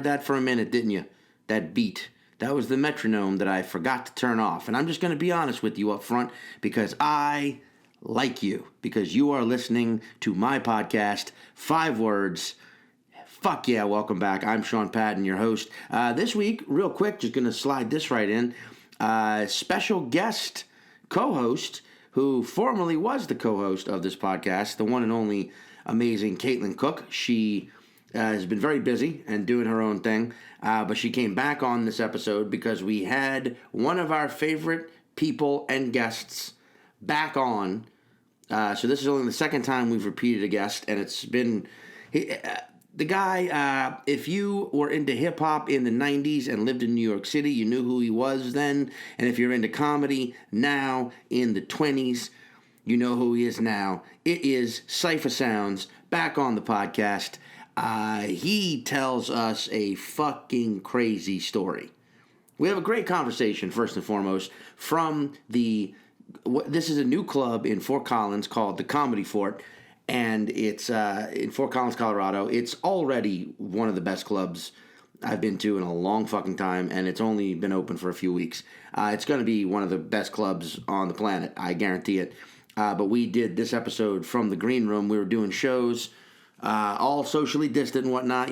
that for a minute, didn't you? That beat. That was the metronome that I forgot to turn off. And I'm just going to be honest with you up front because I like you. Because you are listening to my podcast, 5 Words. Fuck yeah, welcome back. I'm Sean Patton, your host. This week, real quick, just going to slide this right in. Special guest co-host who formerly was the co-host of this podcast, the one and only amazing Caitlin Cook. She has been very busy and doing her own thing, but she came back on this episode because we had one of our favorite people and guests back on. So this is only the second time we've repeated a guest, and it's been... the guy, if you were into hip-hop in the 90s and lived in New York City, you knew who he was then. And if you're into comedy now in the 20s, you know who he is now. It is Cipha Sounds, back on the podcast. He tells us a fucking crazy story. We have a great conversation, first and foremost, from this is a new club in Fort Collins called the Comedy Fort. And it's in Fort Collins, Colorado. It's already one of the best clubs I've been to in a long fucking time, and it's only been open for a few weeks. It's going to be one of the best clubs on the planet, I guarantee it. But we did this episode from the green room. We were doing shows, all socially distant and whatnot,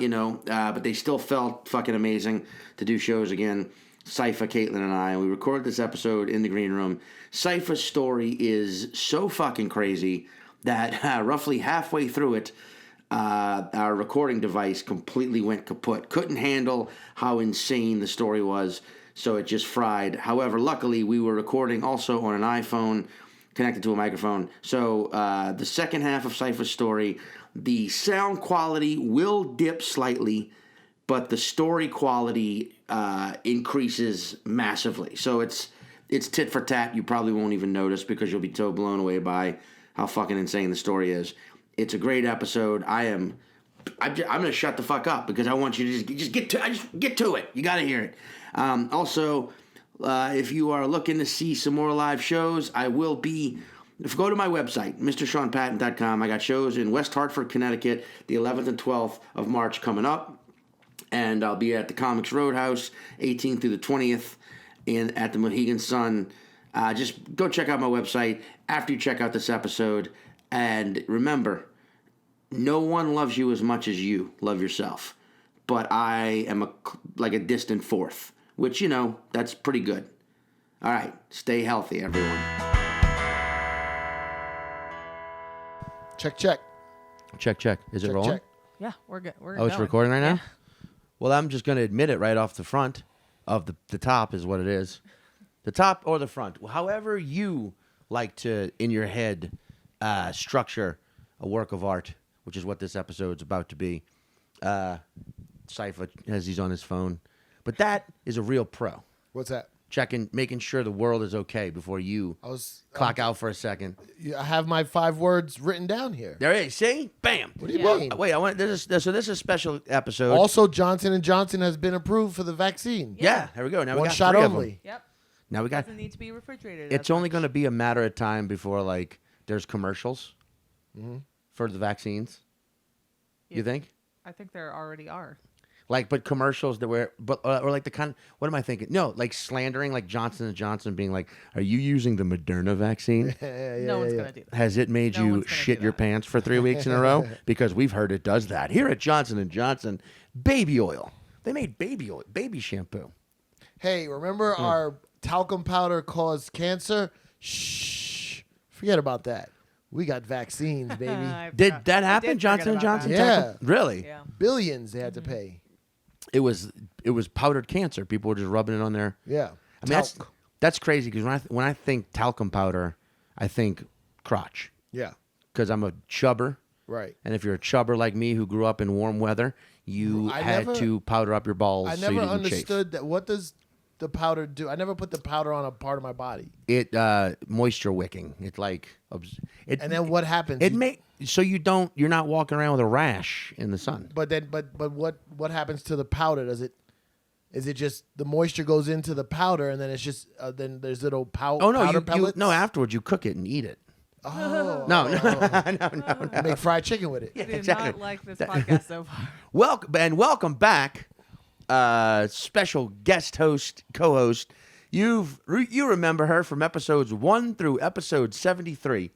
but they still felt fucking amazing to do shows again. Cipha, Caitlin, and I, and we recorded this episode in the green room. Cipha's story is so fucking crazy that roughly halfway through it, our recording device completely went kaput. Couldn't handle how insane the story was, so it just fried. However, luckily, we were recording also on an iPhone connected to a microphone. So the second half of Cipha's story, the sound quality will dip slightly, but the story quality increases massively. So it's tit for tat. You probably won't even notice because you'll be so blown away by how fucking insane the story is. It's a great episode. I'm gonna shut the fuck up because I want you to just get to it. You gotta hear it. Also, if you are looking to see some more live shows, I will be. Go to my website, MrSeanPatton.com. I got shows in West Hartford, Connecticut, the 11th and 12th of March coming up, and I'll be at the Comics Roadhouse, 18th through the 20th, at the Mohegan Sun. Just go check out my website after you check out this episode. And remember, no one loves you as much as you love yourself. But I am like a distant fourth, which, that's pretty good. All right, stay healthy, everyone. Check. Check. Is it rolling? Check. Yeah, we're good. It's recording right now? Yeah. Well, I'm just going to admit it right off the front of the top is what it is. The top or the front. However you like to, in your head, structure a work of art, which is what this episode's about to be. Cipha, as he's on his phone. But that is a real pro. What's that? Making sure the world is okay before you clock out for a second. I have my 5 words written down here. There it is. See? Bam. What do you mean? Wait, this is a special episode. Also, Johnson & Johnson has been approved for the vaccine. Yeah, there we go. Now we One got shot 3 only. of them. Yep. Now we got. Doesn't need to be refrigerated. It's only going to be a matter of time before there's commercials for the vaccines. Yeah. You think? I think there already are. But commercials that were, or like the kind. What am I thinking? No, slandering, like Johnson & Johnson being like, "Are you using the Moderna vaccine? No one's gonna do that. Has it made you shit your pants for 3 weeks in a row? Because we've heard it does that. Here at Johnson & Johnson, baby oil. They made baby oil, baby shampoo. Hey, remember our talcum powder caused cancer? Shh. Forget about that. We got vaccines, baby. Did that happen, Johnson & Johnson? Yeah. Really? Yeah. Billions they had to pay. It was powdered cancer. People were just rubbing it on their. Yeah. I mean, that's crazy because when I think talcum powder, I think crotch. Yeah. Because I'm a chubber. Right. And if you're a chubber like me who grew up in warm weather, you had to powder up your balls. I so you never didn't understood that. What does the powder do? I never put the powder on a part of my body. It moisture wicking. It and then what happens? You're not walking around with a rash in the sun. But what happens to the powder? Is it just the moisture goes into the powder and then it's just then there's little powder pellets? No, afterwards you cook it and eat it. Oh. No. You make fried chicken with it. I do exactly. not like this podcast so far. Welcome back special guest host, co-host. You remember her from episodes 1 through episode 73,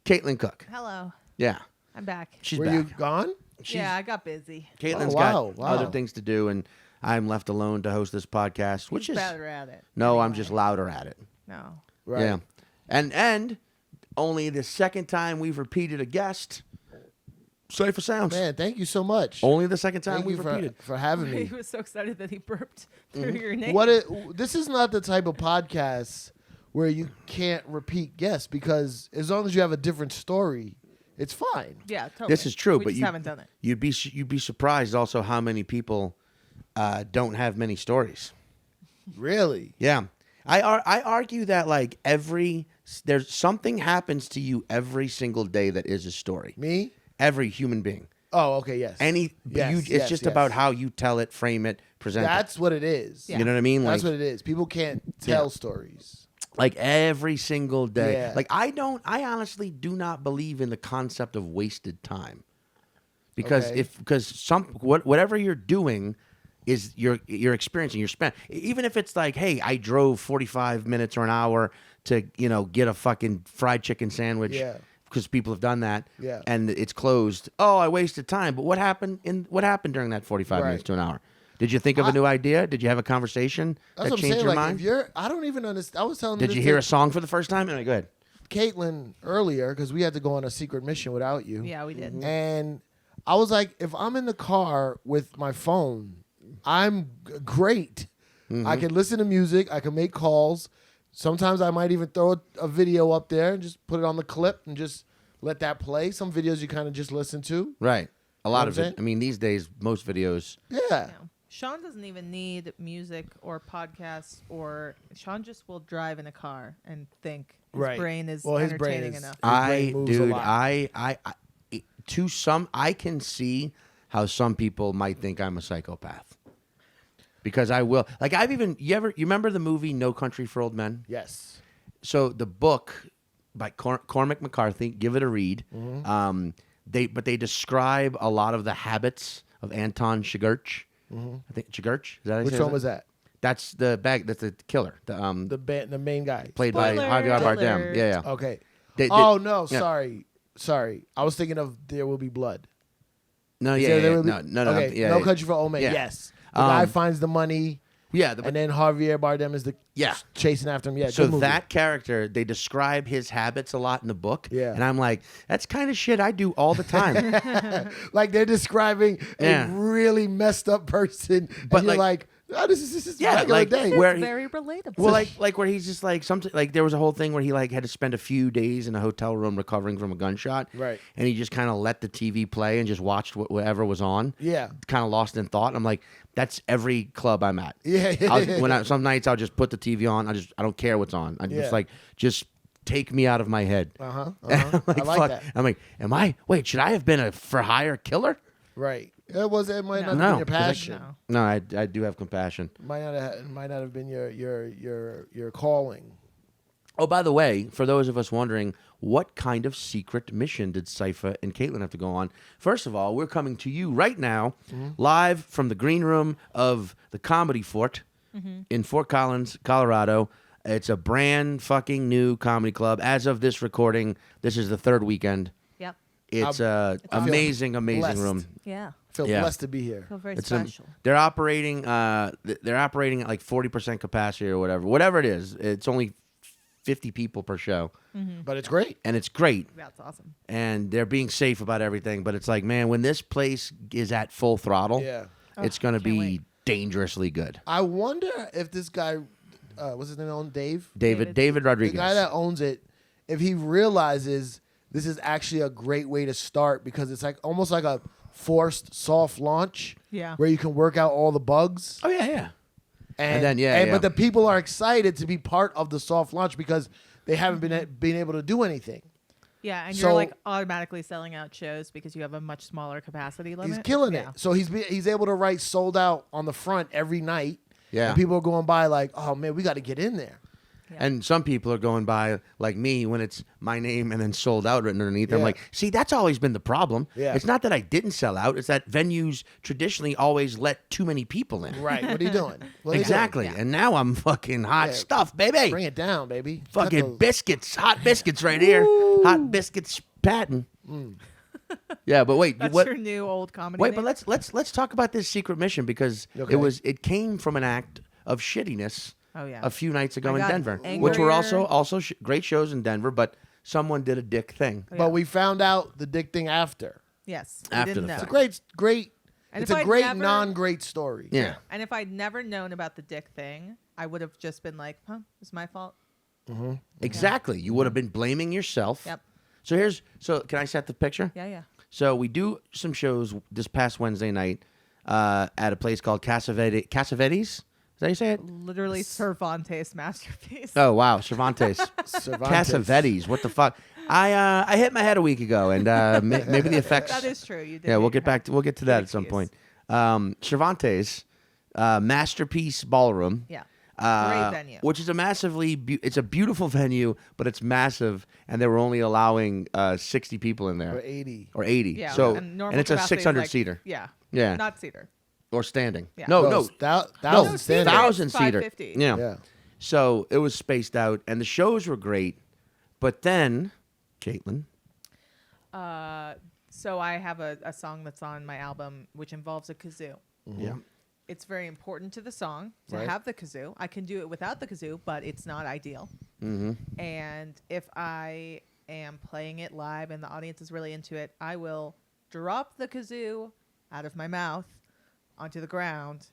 Caitlin Cook. Hello. Yeah. I'm back. She's Were back. you gone? Yeah, I got busy. Caitlin's wow. got other things to do, and I'm left alone to host this podcast, which He's is better at it. no, anyway. I'm just louder at it. No. Right. Yeah, and only the second time we've repeated a guest. Cipha Sounds. Man, thank you so much. Only the second time Thank you we've repeated. for having me. He was so excited that he burped through your name. This is not the type of podcast where you can't repeat guests, because as long as you have a different story, it's fine. Yeah, totally. This is true, we but just you haven't done it. You'd be surprised also how many people don't have many stories. Really? Yeah, I argue that like there's something happens to you every single day that is a story. Me? Every human being. Oh, okay, yes. It's just about how you tell it, frame it, present That's what it is. Yeah. it. You know what I mean? That's Like, what it is. People can't tell stories. like every single day. Yeah. Like I honestly do not believe in the concept of wasted time. Because Okay. whatever you're doing is you're experiencing, you're spent. Even if it's like, hey, I drove 45 minutes or an hour to, get a fucking fried chicken sandwich. Yeah. Because people have done that, Yeah. and it's closed. Oh, I wasted time. But what happened during that 45 Right. minutes to an hour? Did you think of a new idea? Did you have a conversation That's that what I'm changed saying. your Like, mind? I don't even understand. I was telling Did this you hear to a song for the first time? Anyway, go ahead. Caitlin earlier, because we had to go on a secret mission without you. Yeah, we did. And I was like, if I'm in the car with my phone, I'm great. I can listen to music. I can make calls. Sometimes I might even throw a video up there and just put it on the clip and just let that play. Some videos you kind of just listen to. Right. A lot what of I'm it. saying? I mean, these days, most videos. Yeah. No. Sean doesn't even need music or podcasts, or Sean just will drive in a car and think. His Right. brain is Well, his brain entertaining is- enough. brain moves a lot. I can see how some people might think I'm a psychopath. Because I will. Like, you remember the movie No Country for Old Men? Yes. So the book by Cormac McCarthy, give it a read. They describe a lot of the habits of Anton Chigurh. I think Chigurh. Is that how you Which say one it? was that? That's the killer. The main guy. Played by Spoiler Javier Bardem. alert. Yeah. Okay. They- No, yeah. sorry. I was thinking of There Will Be Blood. No, Is yeah, there yeah, Will Be- no, Okay. yeah, No yeah. Country for Old Men. Yeah. Yes. The guy Um, finds the money, Yeah, and then Javier Bardem is Yeah. chasing after him. Yeah. so good movie. that character, they describe his habits a lot in the book. Yeah. And I'm like, that's kind of shit I do all the time. like they're describing Yeah. a really messed up person, But and you're like- like, oh, this is Yeah, regular like, day. where It's he- very relatable. Well, like where he's just like there was a whole thing where he like had to spend a few days in a hotel room recovering from a gunshot. Right. And he just kind of let the TV play and just watched whatever was on. Yeah. Kind of lost in thought. I'm like, that's every club I'm at. Yeah. Some nights I'll just put the TV on. I don't care what's on. I Yeah. just like just take me out of my head. Uh-huh. I'm like, I like fuck. that. I'm like, wait, should I have been a for hire killer? Right. It might not No. have been your 'cause I- passion. No. No, I do have compassion. Might not have been your calling. Oh, by the way, for those of us wondering, what kind of secret mission did Cipha and Caitlin have to go on? First of all, we're coming to you right now, live from the green room of the Comedy Fort in Fort Collins, Colorado. It's a brand fucking new comedy club. As of this recording, this is the third weekend. Yep. It's I feel amazing blessed. room. Yeah. I feel Yeah. blessed to be here. Feel very It's special. they're operating at like 40% capacity or whatever it is. It's only 50 people per show, But it's great. and it's great. That's awesome. And they're being safe about everything. But it's like, man, when this place is at full throttle, Yeah. it's going to can't be wait. dangerously good. I wonder if this guy, what's his name on Dave? David The Rodriguez. guy that owns it, if he realizes this is actually a great way to start, because it's like almost like a forced soft launch. Yeah. Where you can work out all the bugs. Oh yeah, yeah. And then, yeah. But the people are excited to be part of the soft launch because they haven't been able to do anything. Yeah, and So- you're like automatically selling out shows because you have a much smaller capacity limit. He's killing Yeah. it. So he's able to write sold out on the front every night. Yeah. And people are going by like, oh man, we got to get in there. And some people are going by, like me, when it's my name and then sold out written underneath. Yeah. I'm like, see, that's always been the problem. Yeah. It's not that I didn't sell out. It's that venues traditionally always let too many people in. Right. What are you doing? What are you Exactly. Yeah. And now I'm fucking hot stuff, baby. Bring it down, baby. Cut Fucking those- biscuits. Hot biscuits right here. Hot biscuits, Patton. Yeah, but wait. That's what? your new old comedy. Wait, name? but let's talk about this secret mission because Okay. it came from an act of shittiness. Oh, yeah. A few nights ago I in got Denver, which were angrier. also great shows in Denver, but someone did a dick thing. Oh, yeah. But we found out the dick thing after. Yes. We After didn't the know. fact. Great. And It's if a I'd great never- non-great story. Yeah. And if I'd never known about the dick thing, I would have just been like, huh, it's my fault. Exactly. You would have been blaming yourself. Yep. So can I set the picture? Yeah, yeah. So we do some shows this past Wednesday night at a place called Cassavetes. Is that how you say it? Literally Cervantes' masterpiece. Oh wow, Cervantes. Cervantes. Cassavetes. What the fuck? I hit my head a week ago, and maybe the effects. That is true. You did. Yeah, we'll hit get your head. to that Big at some piece. point. Cervantes, masterpiece ballroom. Yeah. Great venue. Which is a it's a beautiful venue, but it's massive, and they were only allowing 60 people in there. Or 80. Or 80. Yeah. So normal it's a capacity is 600 like- seater. Yeah. Yeah. Not seater. Or standing. Yeah. No. Thousand standing. 1,000 seater. 550. Yeah. Yeah. So it was spaced out, and the shows were great, but then, Caitlin. So I have a song that's on my album which involves a kazoo. Yeah. It's very important to the song to Right. have the kazoo. I can do it without the kazoo, but it's not ideal. Mm-hmm. And if I am playing it live and the audience is really into it, I will drop the kazoo out of my mouth onto the ground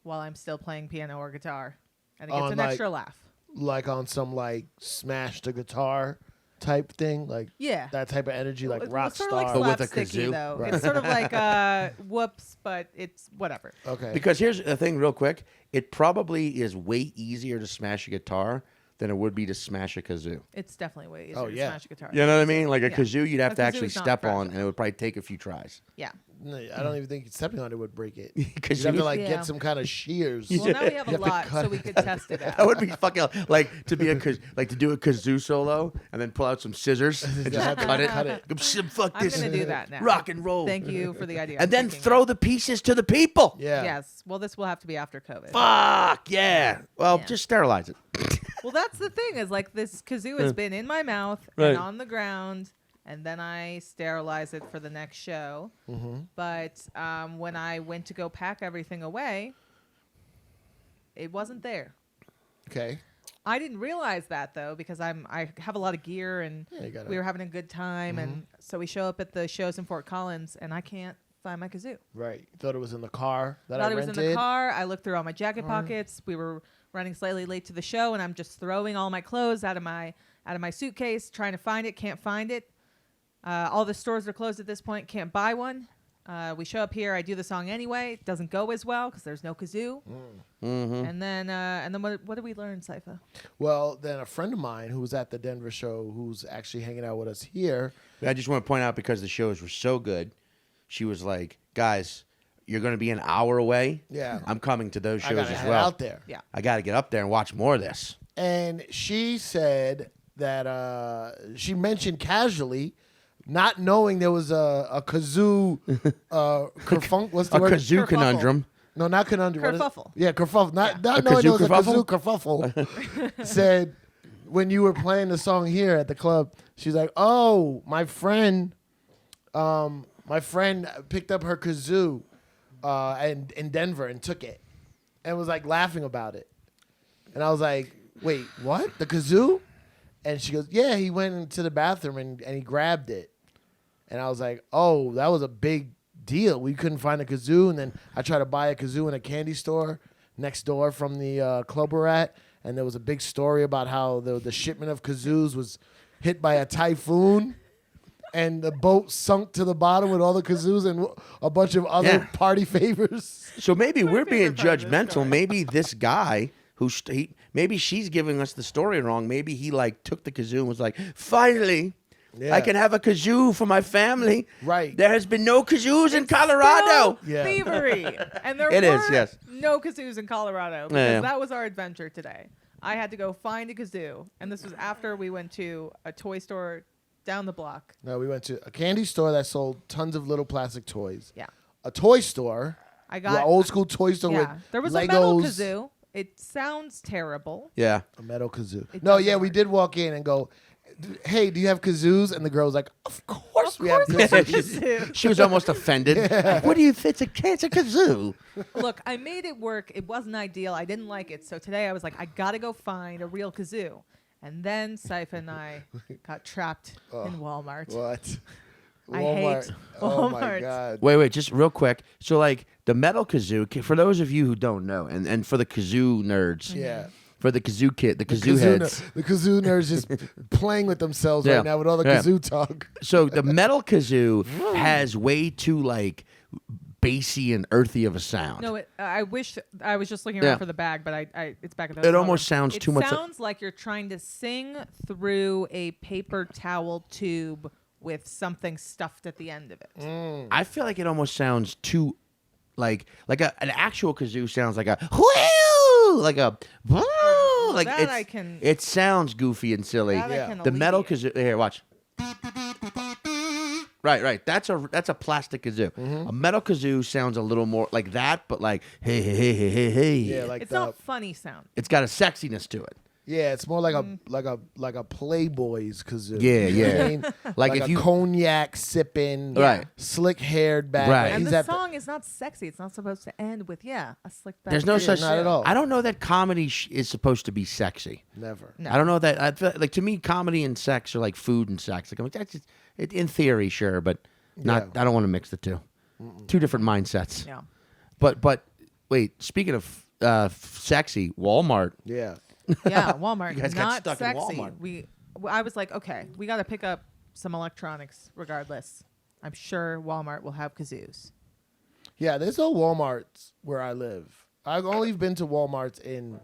while I'm still playing piano or guitar. And it gets On, an like- extra laugh. Like on some like smash the guitar type thing, like Yeah. that type of energy, like It's rock sort star. of like But with a slapsticky, kazoo? though. Right. It's sort of like whoops, but it's whatever. Okay. Because here's the thing, real quick. It probably is way easier to smash a guitar than it would be to smash a kazoo. It's definitely way easier Oh, to yeah. smash a guitar. You know what I mean? Like a Yeah. kazoo, you'd have A to kazoo actually is not step on, fragile. and it would probably take a few tries. Yeah. No, I don't even think stepping on it would break it. Because You'd have to you- like Yeah. get some kind of shears. Well, now we have a You have to lot, cut so we could test it out. That would be fucking like to do a kazoo solo and then pull out some scissors and just cut it. Cut it. Fuck I'm this. going to do that now. Rock and roll. Thank you for the idea. And I'm then thinking throw of. the pieces to the people. Yeah. Yes. Well, this will have to be after COVID. Fuck yeah. Well, Yeah. just sterilize it. Well, that's the thing is like this kazoo has been in my mouth Right. and on the ground, and then I sterilize it for the next show. Mm-hmm. But when I went to go pack everything away, it wasn't there. Okay. I didn't realize that though because I have a lot of gear and Yeah, you gotta- we were having a good time, Mm-hmm. and so we show up at the shows in Fort Collins, and I can't find my kazoo. Right. Thought it was in the car that Thought I it was rented. in the car. I looked through all my jacket pockets. We were running slightly late to the show, and I'm just throwing all my clothes out of my suitcase, trying to find it. Can't find it. All the stores are closed at this point. Can't buy one. We show up here. I do the song anyway. It doesn't go as well because there's no kazoo. Mm-hmm. And then what did we learn, Cipha? Well, then a friend of mine who was at the Denver show, who's actually hanging out with us here. I just want to point out because the shows were so good, she was like, guys, you're going to be an hour away. Yeah. I'm coming to those I shows gotta as head well. out there. Yeah. I got to get up there and watch more of this. And she said that she mentioned casually, not knowing there was a kazoo, what's the A word? kazoo Kerfuffle. conundrum. No, not conundrum. What is- Kerfuffle. Yeah, kerfuffle. Not A knowing there was a kazoo kazoo kerfuffle. Said when you were playing the song here at the club, she's like, "Oh, my friend picked up her kazoo and in Denver and took it, and was like laughing about it." And I was like, "Wait, what? The kazoo?" And she goes, "Yeah, he went into the bathroom and he grabbed it." And I was like, "Oh, that was a big deal. We couldn't find a kazoo, and then I tried to buy a kazoo in a candy store next door from the club we're at, and there was a big story about how the shipment of kazoos was hit by a typhoon, and the boat sunk to the bottom with all the kazoos and a bunch of other Yeah. party favors." So maybe we're being favorite part of this judgmental. story. Maybe this guy maybe she's giving us the story wrong. Maybe he like took the kazoo and was like, finally, Yeah. I can have a kazoo for my family. Right. There has been no kazoos in Colorado. Still Yeah. thievery. And there It were is, yes. no kazoos in Colorado because Yeah. that was our adventure today. I had to go find a kazoo, and this was after we went to a toy store down the block. No, we went to a candy store that sold tons of little plastic toys. Yeah. A toy store. I got an old school toy store with there was Legos. a metal kazoo. It sounds terrible. Yeah. A metal kazoo. It No, doesn't yeah, we work. did walk in and go, hey, do you have kazoos? And the girl was like, of course we have Of course kazoos. it's a kazoo. She was almost offended. Like, what do you? It's a kazoo. Look, I made it work. It wasn't ideal. I didn't like it. So today I was like, I gotta go find a real kazoo. And then Cipha and I got trapped in Walmart. What? I hate Oh my Walmart. God. Wait, just real quick. So, like, the metal kazoo, for those of you who don't know, and for the kazoo nerds, Yeah. for the kazoo kid, the kazoo heads. The kazoo nerds just playing with themselves Yeah. right now with all the Yeah. kazoo talk. So the metal kazoo has way too, like, bassy and earthy of a sound. No, I wish I was just looking Yeah. around for the bag, but I it's back at the It hotel almost room. sounds too much It sounds like you're trying to sing through a paper towel tube with something stuffed at the end of it. I feel like it almost sounds too, an actual kazoo sounds like a whoo, like a woo, like that it's, I can- it sounds goofy and silly. That I Yeah. can The metal alleviate. kazoo, here, watch. Right. That's a plastic kazoo. A metal kazoo sounds a little more like that, but like hey. Yeah, like It's the, not funny sound. It's got a sexiness to it. yeah, it's more like a Playboy's kazoo. Yeah, You know what yeah. I mean? Like like if a you- cognac sipping, Right. slick haired back. Right. And He's the at song is not sexy. It's not supposed to end with a slick back. There's no Yeah, such not at all. I don't know that comedy is supposed to be sexy. never. No. I don't know that. I feel, like to me, comedy and sex are like food and sex. Like I'm like that's just in theory, sure, but not. Yeah. I don't want to mix the two. Two different mindsets. Yeah. But wait. Speaking of sexy, Walmart. Yeah. Yeah, Walmart. You guys got not stuck in sexy. Walmart. I was like, okay, we got to pick up some electronics regardless. I'm sure Walmart will have kazoos. Yeah, there's no Walmarts where I live. I've only been to Walmarts in.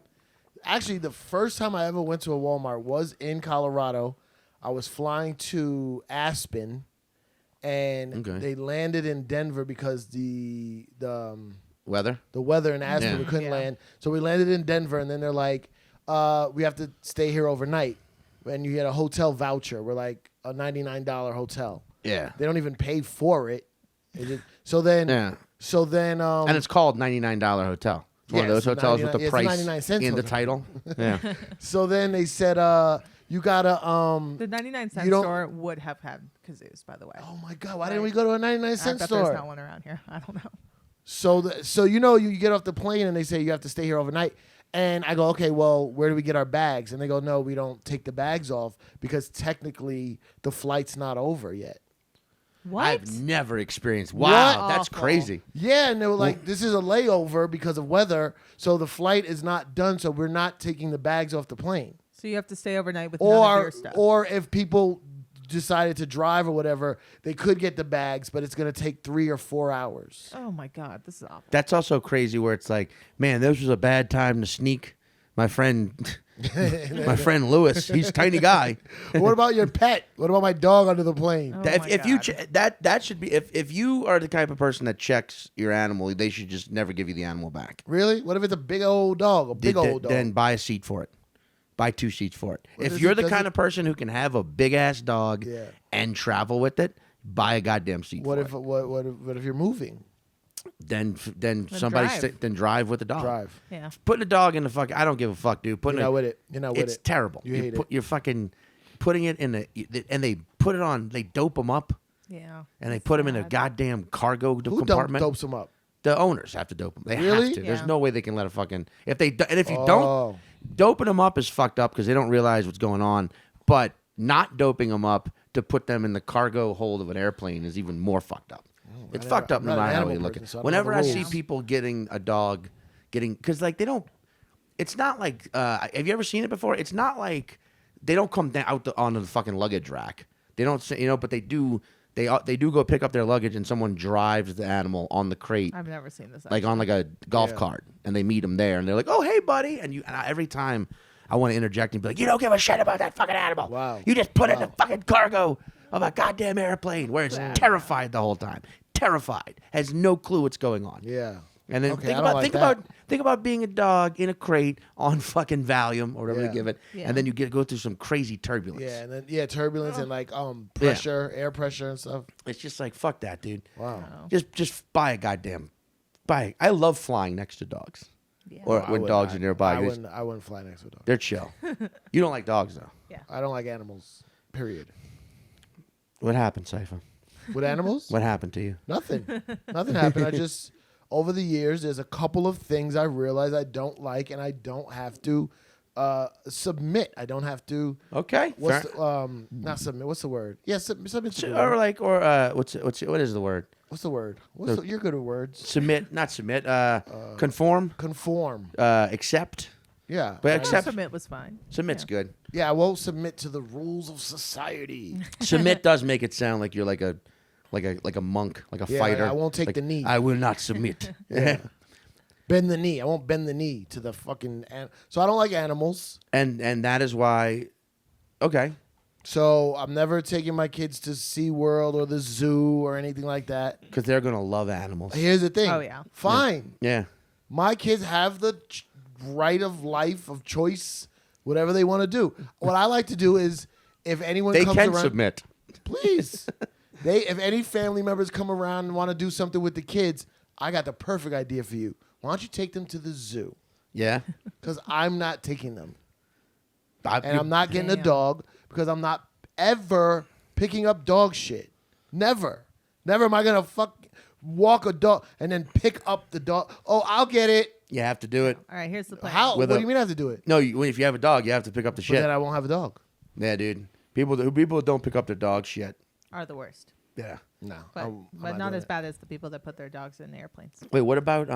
Actually, the first time I ever went to a Walmart was in Colorado. I was flying to Aspen, and Okay. they landed in Denver because the Weather. weather in Aspen Yeah. we couldn't Yeah. land. So we landed in Denver, and then they're like, we have to stay here overnight, and you get a hotel voucher. We're like a $99 hotel. Yeah. They don't even pay for it. So then. Yeah. So then, And it's called $99 hotel. It's one of Yes, those hotels with 99 the it's price 99 cents in the hotel. title. Yeah. So then they said, you gotta The 99-cent You don't- store would have had kazoos, by the way. Oh my God! Why didn't we go to a 99-cent I bet store? there's not one around here. I don't know. So you get off the plane and they say you have to stay here overnight. And I go, okay, well, where do we get our bags? And they go, no, we don't take the bags off because technically the flight's not over yet. What? I've never experienced. Wow, that's Awful. crazy. Yeah, and they were like, this is a layover because of weather, so the flight is not done, so we're not taking the bags off the plane. So you have to stay overnight with none of your stuff. Or if people decided to drive or whatever, they could get the bags, but it's going to take 3 or 4 hours. Oh my God, this is awful. That's also crazy where it's like, man, this was a bad time to sneak. My friend Lewis, he's a tiny guy. What about your pet? What about my dog under the plane? Oh If, my if you God. that should be if you are the type of person that checks your animal, they should just never give you the animal back. Really? What if it's a big old dog? A big old dog. Then buy a seat for it. Buy 2 seats for it. Well, if does you're it- the does kind it- of person who can have a big ass dog Yeah. and travel with it, buy a goddamn seat. What for if it. what if you're moving? Then somebody drive. then drive with the dog. Drive. Yeah. Putting a dog in the fucking I don't give a fuck, dude. You're Putting not with it. You're not with it's it. terrible. You hate it. You're fucking putting it in and they put it on. They dope them up Yeah. and they That's put them in a sad. goddamn cargo Who compartment. dopes them up? The owners have to dope them. They Really? have to. There's Yeah. no way they can let a fucking if they and if you Oh. don't doping them up is fucked up because they don't realize what's going on. But not doping them up to put them in the cargo hold of an airplane is even more fucked up. It's fucked up I'm no not an matter how animal you look person, at so it. I don't know Whenever the I see rules. people getting a dog, because like they don't. It's not like. Have you ever seen it before? It's not like they don't come down out onto the fucking luggage rack. They don't say but they do. They do go pick up their luggage and someone drives the animal on the crate. I've never seen this. Like on like a golf Yeah. cart, and they meet them there, and they're like, "Oh, hey, buddy!" And every time I want to interject and be like, "You don't give a shit about that fucking animal. Wow. You just put it in the fucking cargo of a goddamn airplane where it's terrified the whole time, terrified, has no clue what's going on." Yeah. And then Okay, think I don't like that. about being a dog in a crate on fucking Valium or whatever Yeah. they give it, Yeah. and then you go through some crazy turbulence. Yeah, and then turbulence and like pressure, air pressure and stuff. It's just like fuck that, dude. Wow. Just buy a goddamn buy. I love flying next to dogs Yeah. or I when would dogs not. are nearby. I wouldn't fly next to a dog. They're chill. You don't like dogs though. I don't like animals. Period. What happened, Cipha? With animals? What happened to you? Nothing. Nothing happened. I just over the years, there's a couple of things I realize I don't like, and I don't have to submit. I don't have to. Okay. What's not submit? What's the word? Yeah, submit. To the Or word. like what is the word? What's the word? You're good at words. Submit, not submit. Conform. Conform. Accept. Yeah. But I- accept- Submit was fine. Submit's good. Yeah, I won't submit to the rules of society. Submit does make it sound like you're like a monk, like a Yeah, fighter. I won't take Like, the knee. I will not submit. Bend the knee. I won't bend the knee to the fucking. So I don't like animals. and that is why. Okay. So I'm never taking my kids to SeaWorld or the zoo or anything like that. Because they're gonna love animals. Here's the thing. Oh, yeah. Fine. Yeah. My kids have the right of life, of choice, whatever they want to do. What I like to do is, if anyone They comes can around, submit. please. If any family members come around and want to do something with the kids, I got the perfect idea for you. Why don't you take them to the zoo? Yeah. Because I'm not taking them. I- And I'm not getting a Damn. dog because I'm not ever picking up dog shit. Never. Never am I going to walk a dog and then pick up the dog. Oh, I'll get it. You have to do it. All right, here's the plan. How? What With do a- you mean I have to do it? No, if you have a dog, you have to pick up the But shit. then I won't have a dog. Yeah, dude. People who don't pick up their dog shit. Are the worst, Yeah. No. but not as bad as the people that put their dogs in airplanes. Wait, what about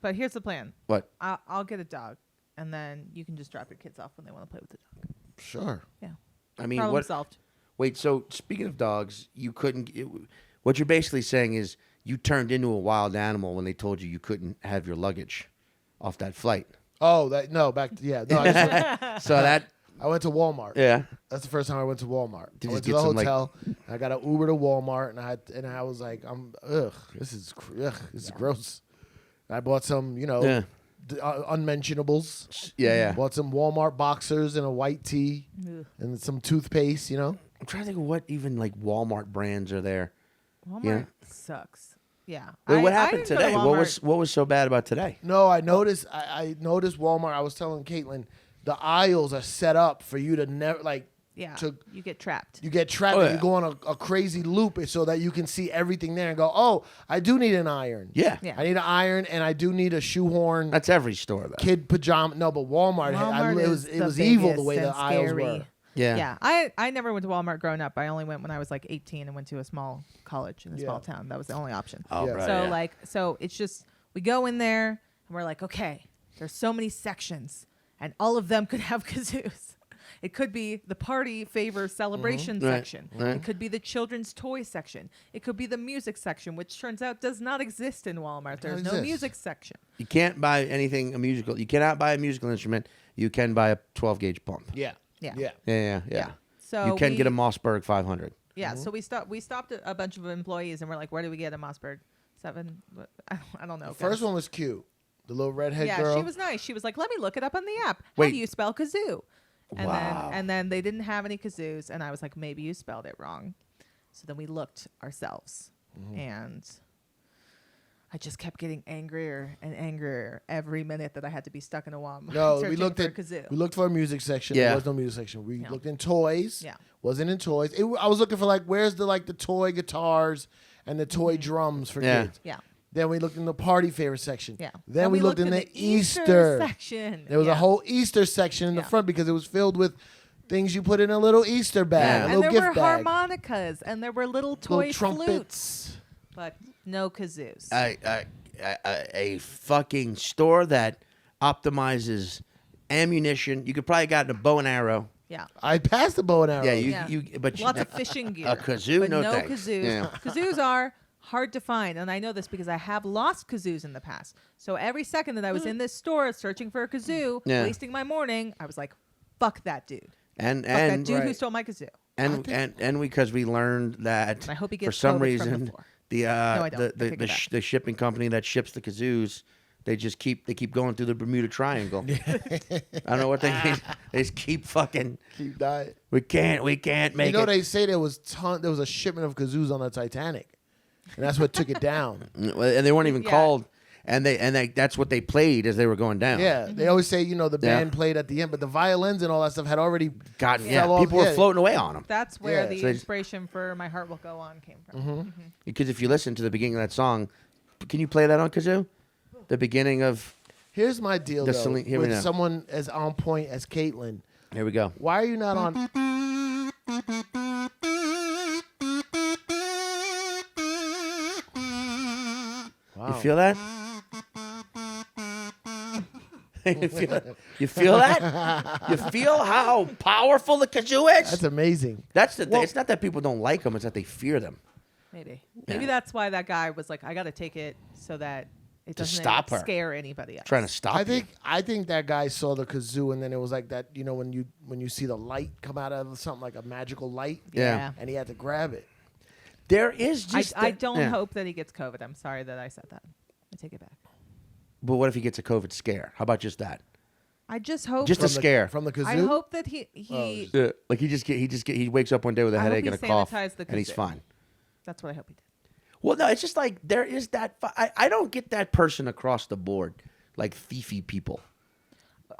But here's the plan. what? I'll get a dog, and then you can just drop your kids off when they want to play with the dog. Sure. Yeah. I mean, Problem what? solved. Wait, so speaking of dogs, you couldn't. What you're basically saying is you turned into a wild animal when they told you couldn't have your luggage off that flight. Oh, back to, yeah. No, So that, I went to Walmart. yeah. That's the first time I went to Walmart. Did I you went get to the some, like- hotel. And I got an Uber to Walmart, and I was like, this is gross. And I bought some, Yeah. unmentionables. Yeah. Bought some Walmart boxers and a white tee Ugh. and some toothpaste. I'm trying to think of what even like Walmart brands are there. Walmart sucks. Yeah. Wait, what I happened didn't go to today? Walmart. What was so bad about today? No, I noticed. I noticed Walmart. I was telling Caitlin, the aisles are set up for you to never Yeah. to You get trapped. you get trapped Oh, and yeah. you go on a crazy loop so that you can see everything there and go, oh, I do need an iron. Yeah. Yeah. I need an iron and I do need a shoehorn That's every store though. kid pajama. No, but Walmart, Walmart it was is the evil the biggest way the and aisles scary. were. Yeah. Yeah. I never went to Walmart growing up. I only went when I was like 18 and went to a small college in a small town. That was the only option. Oh, Yeah. right. So so it's just we go in there and we're like, okay, there's so many sections and all of them could have kazoos. It could be the party favor celebration Right, section. right. It could be the children's toy section. It could be the music section, which turns out does not exist in Walmart. There's no exist. music section. You can't buy anything musical. You cannot buy a musical instrument. You can buy a 12 gauge pump. Yeah. Yeah. Yeah. Yeah. So You can we- get a Mossberg 500. Yeah, so we stopped a bunch of employees and we're like, where do we get a Mossberg 7? I don't know. The first guys. one was cute. The little redhead Yeah, girl. she was nice. She was like, let me look it up on the app. How Wait. do you spell kazoo? Wow. And then they didn't have any kazoos, and I was like, maybe you spelled it wrong. So then we looked ourselves, and I just kept getting angrier and angrier every minute that I had to be stuck in a Walmart. No, searching we looked for at a kazoo. we looked for a music section. Yeah. There was no music section. We Yeah. looked in toys. Yeah. Wasn't in toys. I was looking for where's the toy guitars and the toy drums for Yeah. kids. Yeah. Then we looked in the party favorite section. Yeah. Then we looked in the Easter section. There was Yeah. a whole Easter section in the Yeah. front because it was filled with things you put in a little Easter bag, Yeah. a And little there gift were bag, harmonicas, and there were little toy little flutes, trumpets. but no kazoos. A fucking store that optimizes ammunition. You could probably got a bow and arrow. Yeah. I passed the bow and arrow. Yeah, Yeah. but Lots of fishing gear. a kazoo? But No no thanks. kazoos. Yeah. Kazoos are hard to find, and I know this because I have lost kazoos in the past. So every second that I was in this store searching for a kazoo, Yeah. wasting my morning, I was like, "Fuck that dude! And Fuck that and dude who Right. stole my kazoo." and because we learned that And I hope he for gets some COVID from the reason floor. I don't. I take it back. the shipping company that ships the kazoos, they keep going through the Bermuda Triangle. I don't know what they mean. They just keep dying. We can't make it. They say there was a shipment of kazoos on the Titanic, and that's what took it down. And they weren't even called. And that's what they played as they were going down. Yeah, they always say the band played at the end, but the violins and all that stuff had already gotten. fell off. People were floating away on them. That's where the So inspiration for "My Heart Will Go On" came from. Because if you listen to the beginning of that song, can you play that on kazoo? The beginning of. Here's my deal though, with know. someone as on point as Caitlin. Here we go. Why are you not on? Wow. You feel that? You feel that? You feel how powerful the kazoo is? That's amazing. That's the thing. It's not that people don't like them; it's that they fear them. Maybe that's why that guy was like, I got to take it so that it doesn't stop her. scare anybody else. Trying to stop. I think that guy saw the kazoo, and then it was like that. When you see the light come out of something like a magical light. Yeah. And he had to grab it. There is just. I don't hope that he gets COVID. I'm sorry that I said that. I take it back. But what if he gets a COVID scare? How about just that? I just hope Just a scare from the kazoo. I hope that he like he wakes up one day with a headache and a cough, sanitized the and he's kazoo. fine. That's what I hope he did. Well, no, it's just like there is that. I don't get that person across the board, like thiefy people.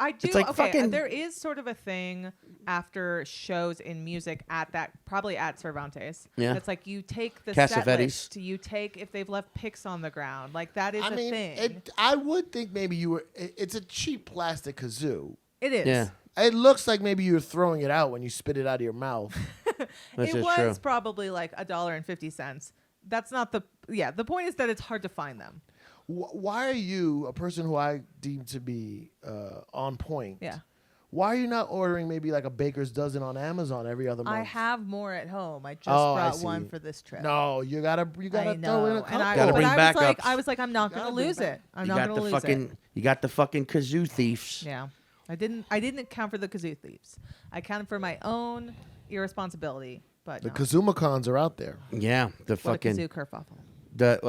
I do. It's like okay, fucking- there is sort of a thing after shows in music probably at Cervantes. Yeah. It's like you take the Cassavetes. set list, you take if they've left picks on the ground, like that is I mean, thing. I would think maybe you were. It's a cheap plastic kazoo. It is. Yeah, It looks like maybe you were throwing it out when you spit it out of your mouth. this It is was true. probably like $1.50. That's not the. Yeah, the point is that it's hard to find them. Why are you, a person who I deem to be on point? Yeah. Why are you not ordering maybe like a baker's dozen on Amazon every other month? I have more at home. I just Oh, I brought one see. for this trip. No, you gotta I throw in know. a And couple. Gotta bring backups. I was like, I'm not gonna lose it. I'm You not got gonna the lose fucking. it. You got the fucking kazoo thieves. Yeah. I didn't account for the kazoo thieves. I accounted for my own irresponsibility. But The no. Kazumacons are out there. Yeah, the What a fucking. kazoo kerfuffle. That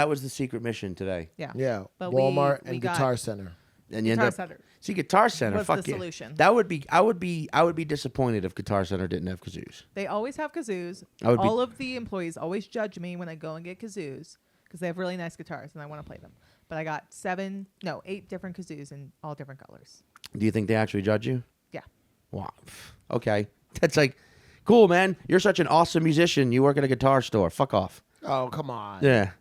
was the secret mission today. Yeah. Yeah, But Walmart we and got Guitar Center. And you Guitar end up Center see Guitar Center. was Fuck the yeah. solution. That would be. I would be disappointed if Guitar Center didn't have kazoos. They always have kazoos. I would be- All of the employees always judge me when I go and get kazoos because they have really nice guitars and I want to play them. But I got 8 different kazoos in all different colors. Do you think they actually judge you? Yeah. Wow. Okay. That's like, cool, man. You're such an awesome musician. You work at a guitar store. Fuck off. Oh, come on. Yeah.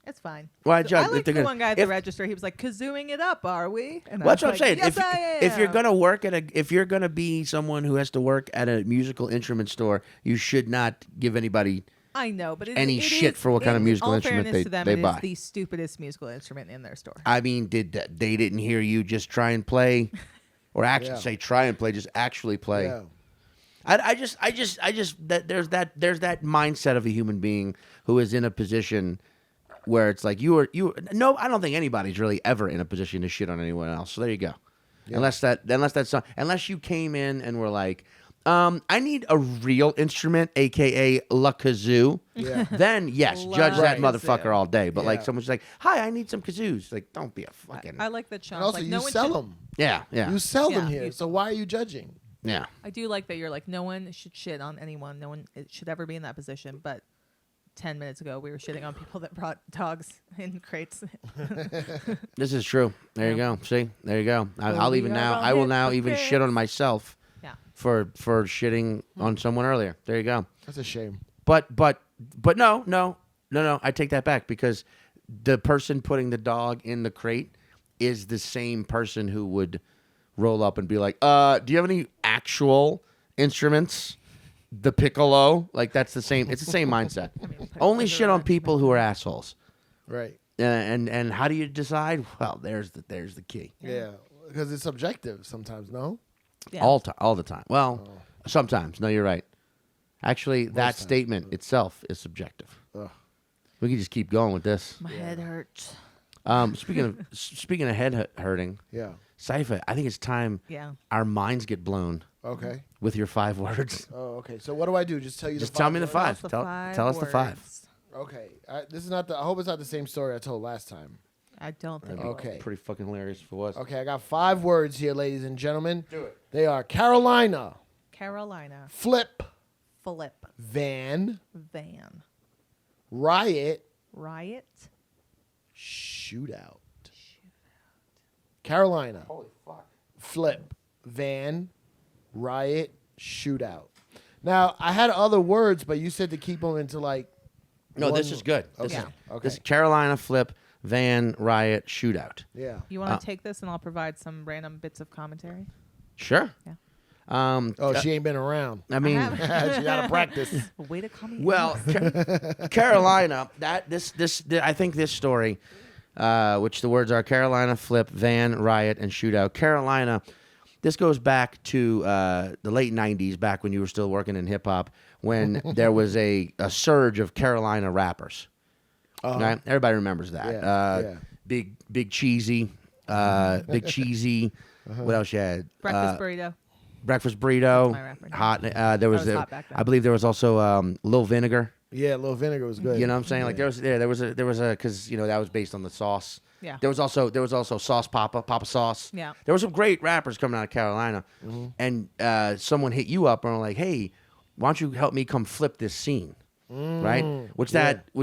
It's fine. Well, I I judge- if liked they're the gonna- one guy at if- the register. He was like, kazooing it up, are we? And I Well, that's was what I'm like, saying. Yes, I If you're am." gonna work if you're gonna be someone who has to work at a musical instrument store, you should not give anybody. I know, but any shit for what kind of in musical all instrument fairness to them, they it buy. is the stupidest musical instrument in their store. I mean, they didn't hear you just try and play, or actually Yeah. say try and play, just actually play. Yeah. I just that there's that mindset of a human being who is in a position where it's like I don't think anybody's really ever in a position to shit on anyone else. So there you go. Yeah. Unless you came in and were like, I need a real instrument, aka la kazoo. Yeah. Then yes, La judge that kazoo. motherfucker all day. But like Yeah. someone's like, hi, I need some kazoos. Like, don't be a fucking I like that Sean. And also, like, you no one sell should- them. yeah. You sell them Yeah, here. you- So why are you judging? Yeah. I do like that you're like, no one should shit on anyone. No one should ever be in that position. But 10 minutes ago, we were shitting on people that brought dogs in crates. This is true. There you go. See, there you go. I'll we even are now. all I will hit now the even bricks. shit on myself Yeah. for shitting on someone earlier. There you go. That's a shame. But no. I take that back because the person putting the dog in the crate is the same person who would roll up and be like, do you have any actual instruments? The piccolo, like that's the same. It's the same mindset. Only shit on people who are assholes. Right. And how do you decide? Well, there's the key. Yeah. Because it's subjective sometimes, no? Yeah. All the time. Well, sometimes. No, you're right. Actually, that times. statement itself is subjective. Ugh. We can just keep going with this. My head hurts. Speaking of head hurting, Yeah. Cipha, I think it's time Yeah. our minds get blown. Okay. with your 5 words. Oh, okay. So what do I do? Just tell you Just the tell five me the words? 5. The Tell us the 5. words. Okay. This is not the. I hope it's not the same story I told last time. I don't think. Okay. Pretty fucking hilarious if it was. Okay, I got 5 words here, ladies and gentlemen. Do it. They are Carolina, Carolina. flip, Flip. van, Van. riot, Riot. shootout. Carolina, Holy fuck. flip, van, riot, shootout. Now, I had other words, but you said to keep them into like. No, one- this is good. Okay. This is Carolina flip, van, riot, shootout. Yeah. You want to take this, and I'll provide some random bits of commentary. Sure. Yeah. Oh, she ain't been around. I mean, have. She got to practice. Way to call me. well, Carolina. I think this story, which the words are Carolina flip, van, riot, and shootout. Carolina. This goes back to the late '90s, back when you were still working in hip hop, when there was a surge of Carolina rappers. Right? Everybody remembers that. Yeah, Big Cheesy, Big Cheesy. What else you had? Breakfast burrito. Breakfast burrito. my rapper name. Hot. There was, was hot back then. I believe there was also Lil Vinegar. Yeah, Lil Vinegar was good. You know what I'm saying? Like there was a because that was based on the sauce. Yeah. There was also Sauce Papa Sauce. Yeah. There were some great rappers coming out of Carolina, and someone hit you up and were like, "Hey, why don't you help me come flip this scene?" Right? Which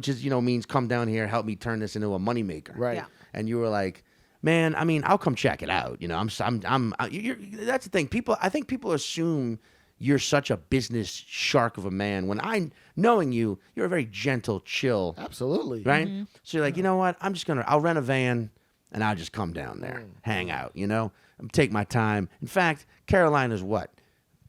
is means come down here, help me turn this into a moneymaker. Right. Yeah. And you were like, "Man, I mean, I'll come check it out." That's the thing. I think people assume you're such a business shark of a man when knowing you, you're a very gentle, chill. Absolutely. Right? So you're like, you know what? I'll rent a van and I'll just come down there, hang out, take my time. In fact, Carolina's what?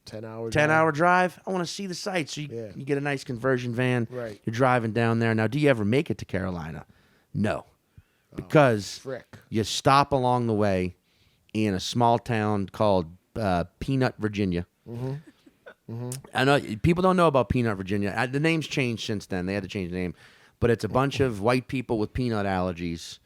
10-hour drive. I want to see the sights. So you get a nice conversion van. Right. You're driving down there. Now, do you ever make it to Carolina? No. Because frick. you stop along the way in a small town called Peanut, Virginia. I know people don't know about Peanut, Virginia. The name's changed since then. They had to change the name. But it's a bunch of white people with peanut allergies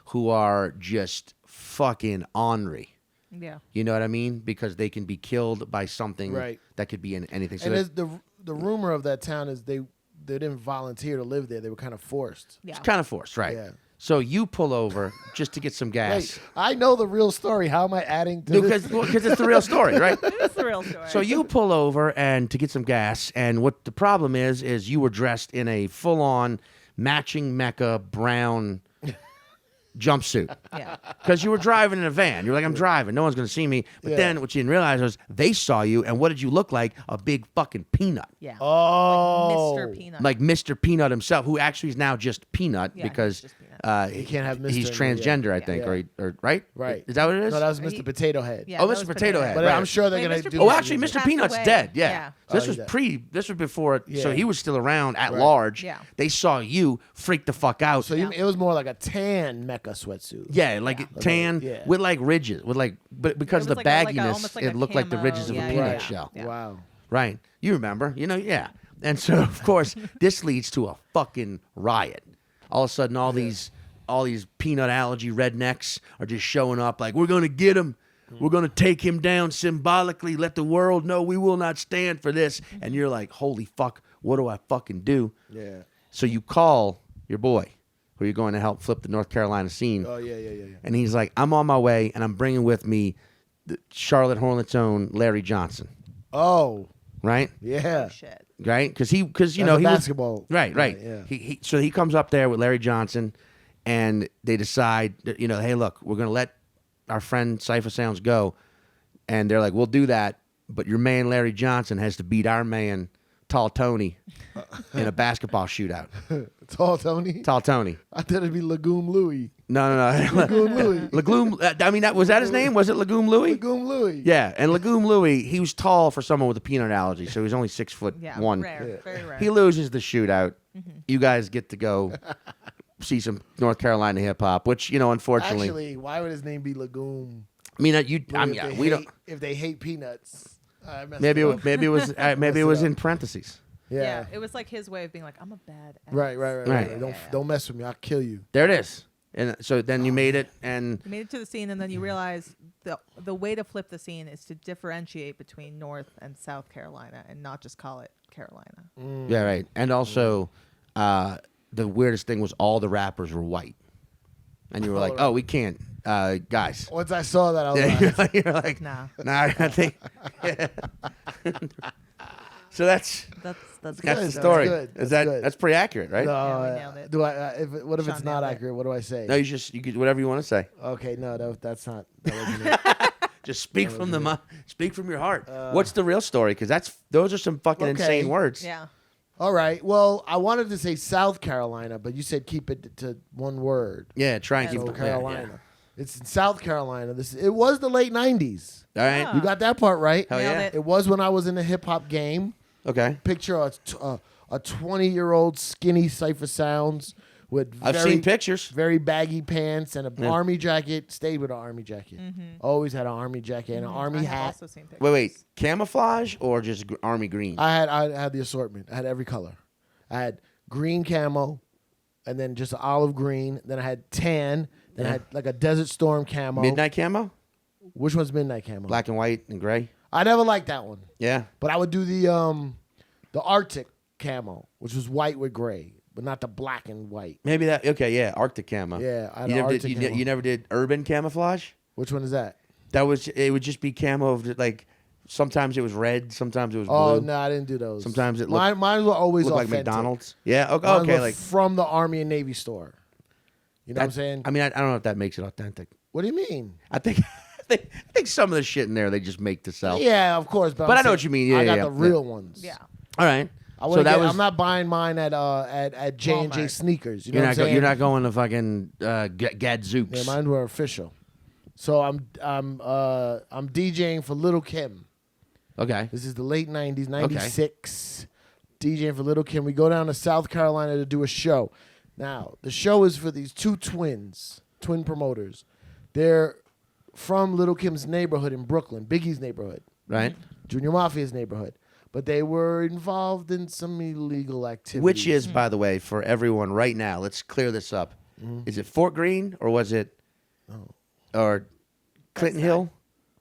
who are just fucking ornery. Yeah. You know what I mean? Because they can be killed by something Right. that could be in anything. So And the rumor of that town is they didn't volunteer to live there. They were kind of forced. Yeah. it's kind of forced, right? Yeah. So you pull over just to get some gas. Wait, I know the real story. How am I adding to this? Because it's the real story, right? It's the real story. So you pull over and to get some gas, and what the problem is you were dressed in a full-on matching Mecca brown jumpsuit. Yeah. Because you were driving in a van. You're like, I'm driving. No one's going to see me. But then what you didn't realize was they saw you, and what did you look like? A big fucking peanut. Yeah. Oh. Like Mr. Peanut. Like Mr. Peanut himself, who actually is now just Peanut Yeah, because he's just Peanut. He can't have Mr. he's transgender, I think, or right? Right. Is that what it is? No, that was Mr. He- Potato Head. Yeah, Oh, that Mr. was Potato Head. But Right. I'm sure they're Wait, going to Mr. do Oh, Peanut actually, just Mr. passed Peanut's away. dead. Yeah. Yeah. So this Oh, was he's dead. this was before. So Yeah. he was still around at Right. large. Yeah. They saw you, freaked the fuck out. So it was more like a tan Mecca sweatsuit. yeah, like tan Yeah. with like ridges, but because It of was the like a- bagginess, almost like it a looked like the camo. ridges of Yeah, a peanut yeah. shell. Yeah. Wow. Right. You remember. Yeah. And so of course this leads to a fucking riot. All of a sudden all these peanut allergy rednecks are just showing up like, we're going to get him. We're going to take him down symbolically, let the world know we will not stand for this. And you're like, holy fuck, what do I fucking do? Yeah. So you call your boy who you're going to help flip the North Carolina scene. Oh, yeah. And he's like, I'm on my way and I'm bringing with me the Charlotte Hornets' own Larry Johnson. Oh, Right? yeah. Shit. Right? Because you That's know a he was basketball. right. Yeah. So he comes up there with Larry Johnson, and they decide that, hey, look, we're gonna let our friend Cipha Sounds go, and they're like, we'll do that, but your man Larry Johnson has to beat our man Tall Tony in a basketball shootout. Tall Tony. Tall Tony. I thought it'd be Legume Louie. No. Legume Louie. Legume. I mean, was that his name? Was it Legume Louie? Legume Louie. Yeah, and Legume Louie, he was tall for someone with a peanut allergy, so he was only 6'1". Yeah. One. Rare. Very rare. He loses the shootout. You guys get to go see some North Carolina hip hop, which unfortunately, Actually, why would his name be Legume? I mean, If they hate peanuts. I messed maybe it up. maybe it was maybe it was in parentheses. Yeah. It was like his way of being like, I'm a bad ass. Right. Right. Don't mess with me. I'll kill you. There it is. And so then you made it, and You made it to the scene, and then you realize the way to flip the scene is to differentiate between North and South Carolina and not just call it Carolina. Yeah, right. And also, the weirdest thing was all the rappers were white, and you were like, "Oh, we can't, guys." Once I saw that, I was like, You're like, Nah. I think. So that's That's the story. good. Is That's good. that's pretty accurate, right? no, Yeah, we nailed it. do I? What if Sean it's not nailed it. accurate? What do I say? No, you could whatever you want to say. Okay, no, that's not. That wasn't it. Just speak from speak from your heart. What's the real story? Because those are some fucking Okay. insane words. Yeah. All right. Well, I wanted to say South Carolina, but you said keep it to one word. Yeah, try and keep So it Carolina. It's in South Carolina. It was the late '90s. All right. You got that part right. Hell Nailed yeah. it. It was when I was in the hip hop game. Okay. Picture a 20-year-old skinny Cipha Sounds with I've seen pictures. very baggy pants and an army jacket. Stayed with an army jacket. Always had an army jacket and an army I have hat. also seen pictures. Wait. Camouflage or just army green? I had the assortment. I had every color. I had green camo, and then just olive green. Then I had tan. Then I had like a Desert Storm camo. Midnight camo? Which one's midnight camo? Black and white and gray? I never liked that one. Yeah. But I would do the Arctic camo, which was white with gray, but not the black and white. Maybe that. Okay, yeah. Arctic camo. Yeah, I had You an never, Arctic did, camo. you never did urban camouflage? Which one is that? It would just be camo of like, sometimes it was red, sometimes it was blue. Oh no, I didn't do those. Sometimes it looked, mine were always looked like authentic. McDonald's. Yeah, okay, Mine okay were like from the Army and Navy store. You know what I'm saying? I mean, I don't know if that makes it authentic. What do you mean? I think I think some of the shit in there they just make to sell. Yeah, of course. But But I'm I know saying what you mean. Yeah, I got yeah, the yeah. real ones. Yeah. All right. So I'm not buying mine at J&J Walmart. Sneakers. You know you're what not I'm saying? you're not going to fucking Gadzooks. Yeah, mine were official. So I'm DJing for Little Kim. Okay. This is the late 90s, 96. DJing for Little Kim. We go down to South Carolina to do a show. Now, the show is for these two twin promoters. They're from Little Kim's neighborhood in Brooklyn, Biggie's neighborhood, Right. Junior Mafia's neighborhood. But they were involved in some illegal activities. Which is, by the way, for everyone right now, let's clear this up. Is it Fort Greene or was it or Clinton Hill?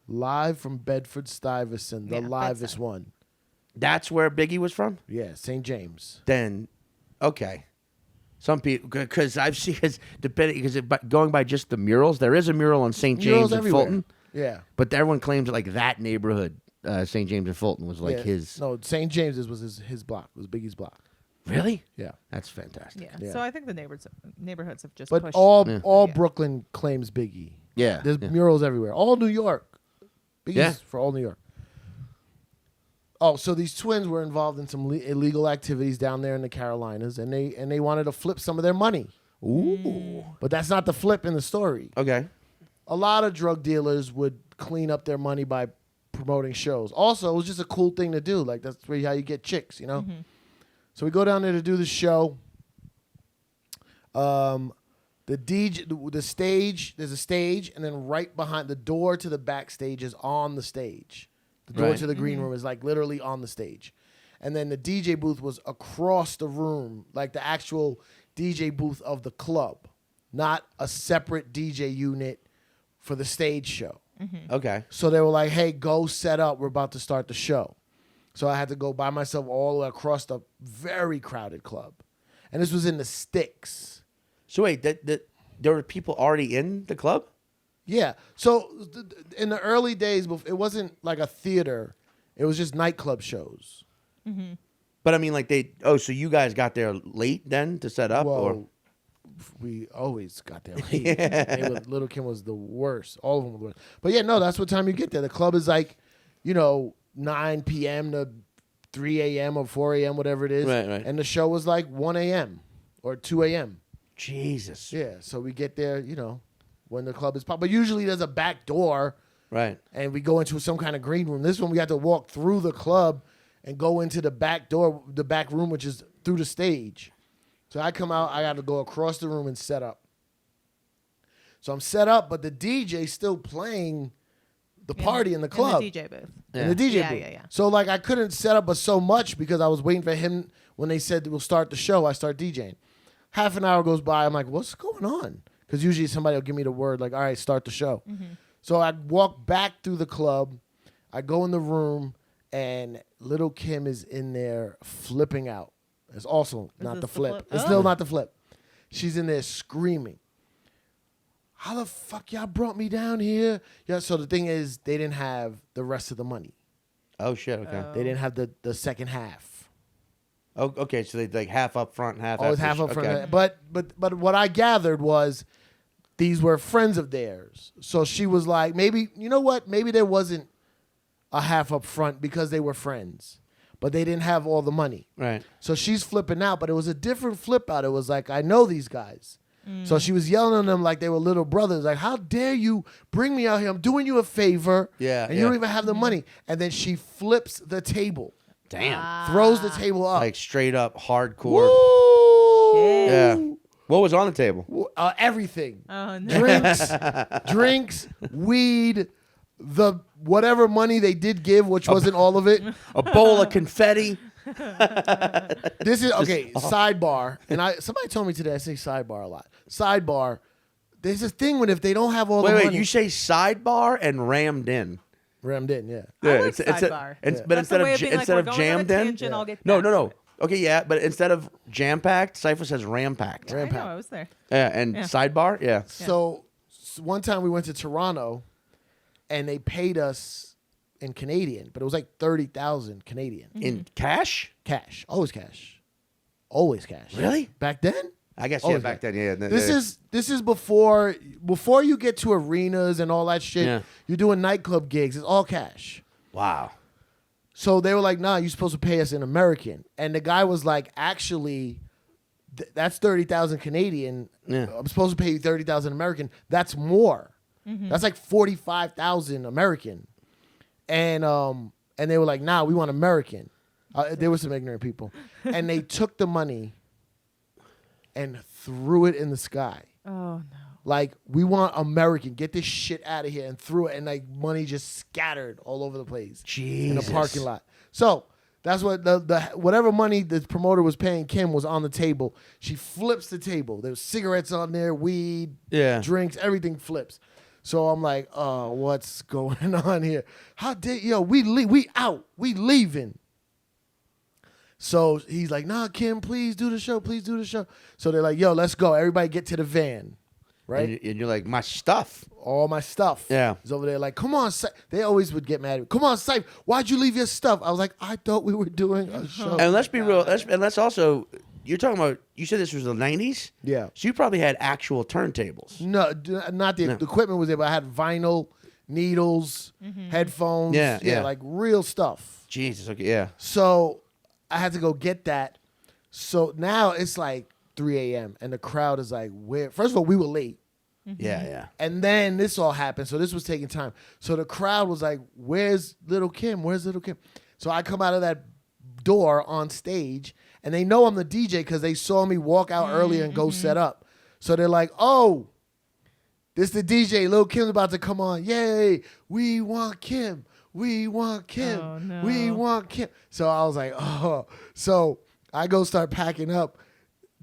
live from Bedford-Stuyvesant, the Yeah, livest Bedford. one. That's where Biggie was from? Yeah, St. James. Then, okay. Some people, because I've seen, because going by just the murals, there is a mural on St. Murals James and everywhere. Fulton, Yeah. but everyone claims that like that neighborhood, St. James and Fulton, was like Yeah. his. No, St. James's was his block. Was Biggie's block. Really? Yeah. That's fantastic. Yeah. Yeah. So I think the neighborhoods have just But pushed. all Yeah. Brooklyn claims Biggie. Yeah. There's yeah. murals everywhere. All New York. Biggie's Yeah. for all New York. Oh, so these twins were involved in some illegal activities down there in the Carolinas, and they wanted to flip some of their money. Ooh. But that's not the flip in the story. Okay. A lot of drug dealers would clean up their money by promoting shows. Also, it was just a cool thing to do. Like that's how you get chicks, you know. So we go down there to do the show. The DJ, the stage. There's a stage, and then right behind the door to the backstage is on the stage. The door Right. to the green room is like literally on the stage, and then the DJ booth was across the room, like the actual DJ booth of the club, not a separate DJ unit for the stage show. Okay. So they were like, "Hey, go set up. We're about to start the show." So I had to go by myself all the way across the very crowded club, and this was in the sticks. So wait, there were people already in the club? Yeah. So in the early days, it wasn't like a theater. It was just nightclub shows. But I mean, like so you guys got there late then to set up, or Well, we always got there late. Little Kim was the worst. All of them were the worst. But yeah, no, that's what time you get there. The club is like, 9 p.m. to 3 a.m. or 4 a.m., whatever it is. Right, right. And the show was like 1 a.m. or 2 a.m. Jesus, Yeah, so we get there, when the club is pop. But usually there's a back door, right? and we go into some kind of green room. This one we had to walk through the club and go into the back door, the back room, which is through the stage. So I come out, I got to go across the room and set up. So I'm set up, but the DJ's still playing the party in the club. In the DJ booth. In the DJ Yeah, booth. yeah. So like I couldn't set up but so much because I was waiting for him. When they said we'll start the show, I start DJing. Half an hour goes by. I'm like, what's going on? Because usually somebody will give me the word like, all right, start the show. So I walk back through the club. I go in the room, and little Kim is in there flipping out. It's also not the flip. It's still not the flip. She's in there screaming. How the fuck y'all brought me down here? Yeah. So the thing is, they didn't have the rest of the money. Oh shit. Okay. They didn't have the second half. Oh, okay. So they like half up front, half. Always half up front. But what I gathered was these were friends of theirs. So she was like, maybe you know what? Maybe there wasn't a half up front because they were friends, but they didn't have all the money. Right. So she's flipping out, but it was a different flip out. It was like, I know these guys. So she was yelling on them like they were little brothers. Like, how dare you bring me out here? I'm doing you a favor. Yeah. And you don't even have the money. And then she flips the table. Damn. Throws the table up. Like straight up hardcore. Woo! Yeah. What was on the table? Everything. Oh, no. Drinks, weed, the whatever money they did give, which wasn't all of it. A bowl of confetti. This is okay. Sidebar, and somebody told me today I say sidebar a lot. Sidebar. There's this thing when if they don't have all the money. Wait, you say sidebar and rammed in. Rammed in, yeah. I like sidebar. But That's instead the way of being like, instead we're of going on a jammed in. tangent, I'll get No, back to it. Okay, yeah, but instead of jam packed, Cipha says ram packed. I know, I was there. Yeah, and sidebar, yeah. So one time we went to Toronto, and they paid us in Canadian, but it was like 30,000 Canadian In cash? cash. Always cash. Always cash. Really? Back then? I guess Always back cash. then, yeah. This is before you get to arenas and all that shit. Yeah. You're doing nightclub gigs. It's all cash. Wow. So they were like, nah, you're supposed to pay us in American. And the guy was like, actually, that's 30,000 Canadian. Yeah. I'm supposed to pay you 30,000 American. That's more. That's like 45,000 American. And they were like, nah, we want American. There were some ignorant people. And they took the money and threw it in the sky. Oh, no. Like, we want American. Get this shit out of here. And threw it. And, like, money just scattered all over the place. Jesus. In the parking lot. So, that's what the whatever money the promoter was paying Kim was on the table. She flips the table. There was cigarettes on there, weed, drinks, everything flips. So I'm like, oh, what's going on here? How did we out. We leaving. So he's like, nah, Kim, please do the show. Please do the show. So they're like, yo, let's go. Everybody get to the van. Right? And you're like, my stuff. All my stuff. Yeah. Is over there like, come on, they always would get mad at me. Come on, Sipe, why'd you leave your stuff? I was like, I thought we were doing a show. And let's be real. Let's also, you're talking about, you said this was the 90s? Yeah. So you probably had actual turntables. No, not the equipment was there, but I had vinyl, needles, headphones. Yeah. Like real stuff. Jesus, okay, yeah. So I had to go get that. So now it's like 3 a.m. and the crowd is like, where? First of all, we were late. Yeah. And then this all happened. So this was taking time. So the crowd was like, where's Little Kim? Where's Little Kim? So I come out of that door on stage, and they know I'm the DJ because they saw me walk out earlier and go set up. So they're like, oh, this the DJ. Little Kim's about to come on. Yay. We want Kim. We want Kim. Oh, no. We want Kim. So I was like, oh. So I go start packing up.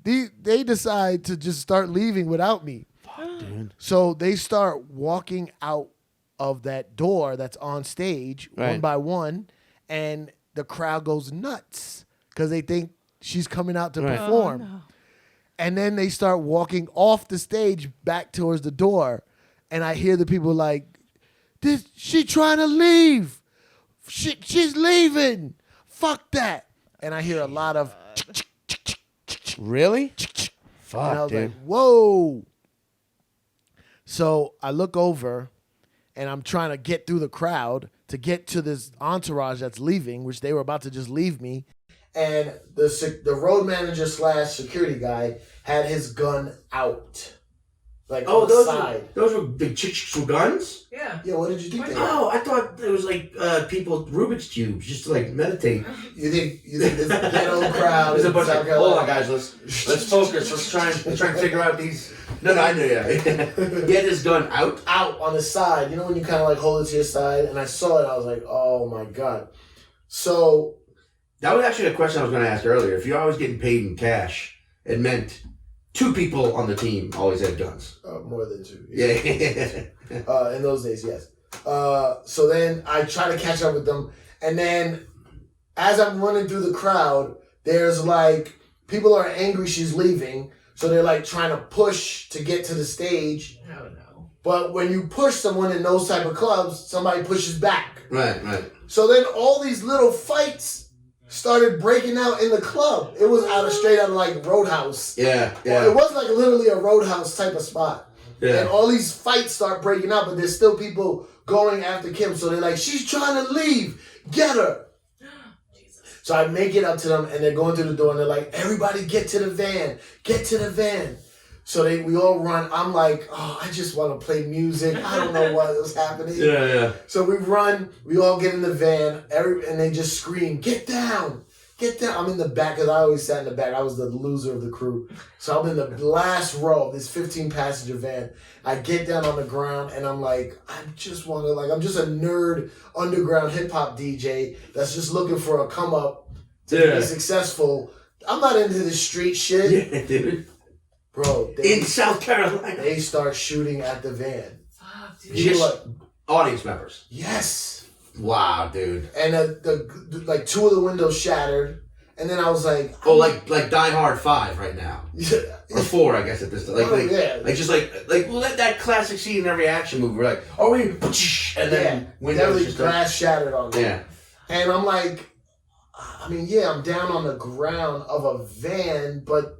They decide to just start leaving without me. Fuck, dude. So they start walking out of that door that's on stage one by one, and the crowd goes nuts because they think she's coming out to perform. Oh, no. And then they start walking off the stage back towards the door, and I hear the people like, she trying to leave. She's leaving. Fuck that. And I hear a lot of Really? and I Fuck, was dude. like, whoa. So I look over, and I'm trying to get through the crowd to get to this entourage that's leaving, which they were about to just leave me. And the road manager / security guy had his gun out. Like on the side. Those were big chicks with guns? Yeah. Yeah, what did you think they were? Oh, I thought it was like people Rubik's cubes, just to like meditate. You think this ghetto crowd There's is a bunch South of, Carolina? hold on, guys, let's focus. Let's try and figure out these. No, I knew. Yeah, he had his gun out on the side. You know when you kind of like hold it to your side, and I saw it, I was like, oh my god. So that was actually a question I was going to ask earlier. If you're always getting paid in cash, it meant 2 people on the team always had guns. More than 2. Yeah. In those days, yes. So then I try to catch up with them, and then as I'm running through the crowd, there's like people are angry she's leaving, so they're like trying to push to get to the stage. Oh no! But when you push someone in those type of clubs, somebody pushes back. Right. So then all these little fights started breaking out in the club. It was straight out of like Roadhouse. Yeah. Well, it was like literally a Roadhouse type of spot. Yeah. And all these fights start breaking out, but there's still people going after Kim. So they're like, she's trying to leave. Get her. So I make it up to them, and they're going through the door, and they're like, everybody get to the van. Get to the van. So we all run. I'm like, oh, I just want to play music. I don't know what was happening. Yeah. So we run. We all get in the van, and they just scream, get down. Get down. I'm in the back, because I always sat in the back. I was the loser of the crew. So I'm in the last row of this 15-passenger van. I get down on the ground, and I'm like, I'm just a nerd underground hip-hop DJ that's just looking for a come-up to be successful. I'm not into this street shit. Yeah, dude. Bro, in South Carolina. They start shooting at the van. Fuck, dude. Just audience members. Yes. Wow, dude. And the like 2 of the windows shattered. And then I was like... Oh, like Die Hard 5 right now. Or 4, I guess, at this time. That classic scene in every action movie where like, oh, we... And then windows just... glass shattered on me. Yeah. And I'm like... I mean, yeah, I'm down on the ground of a van, but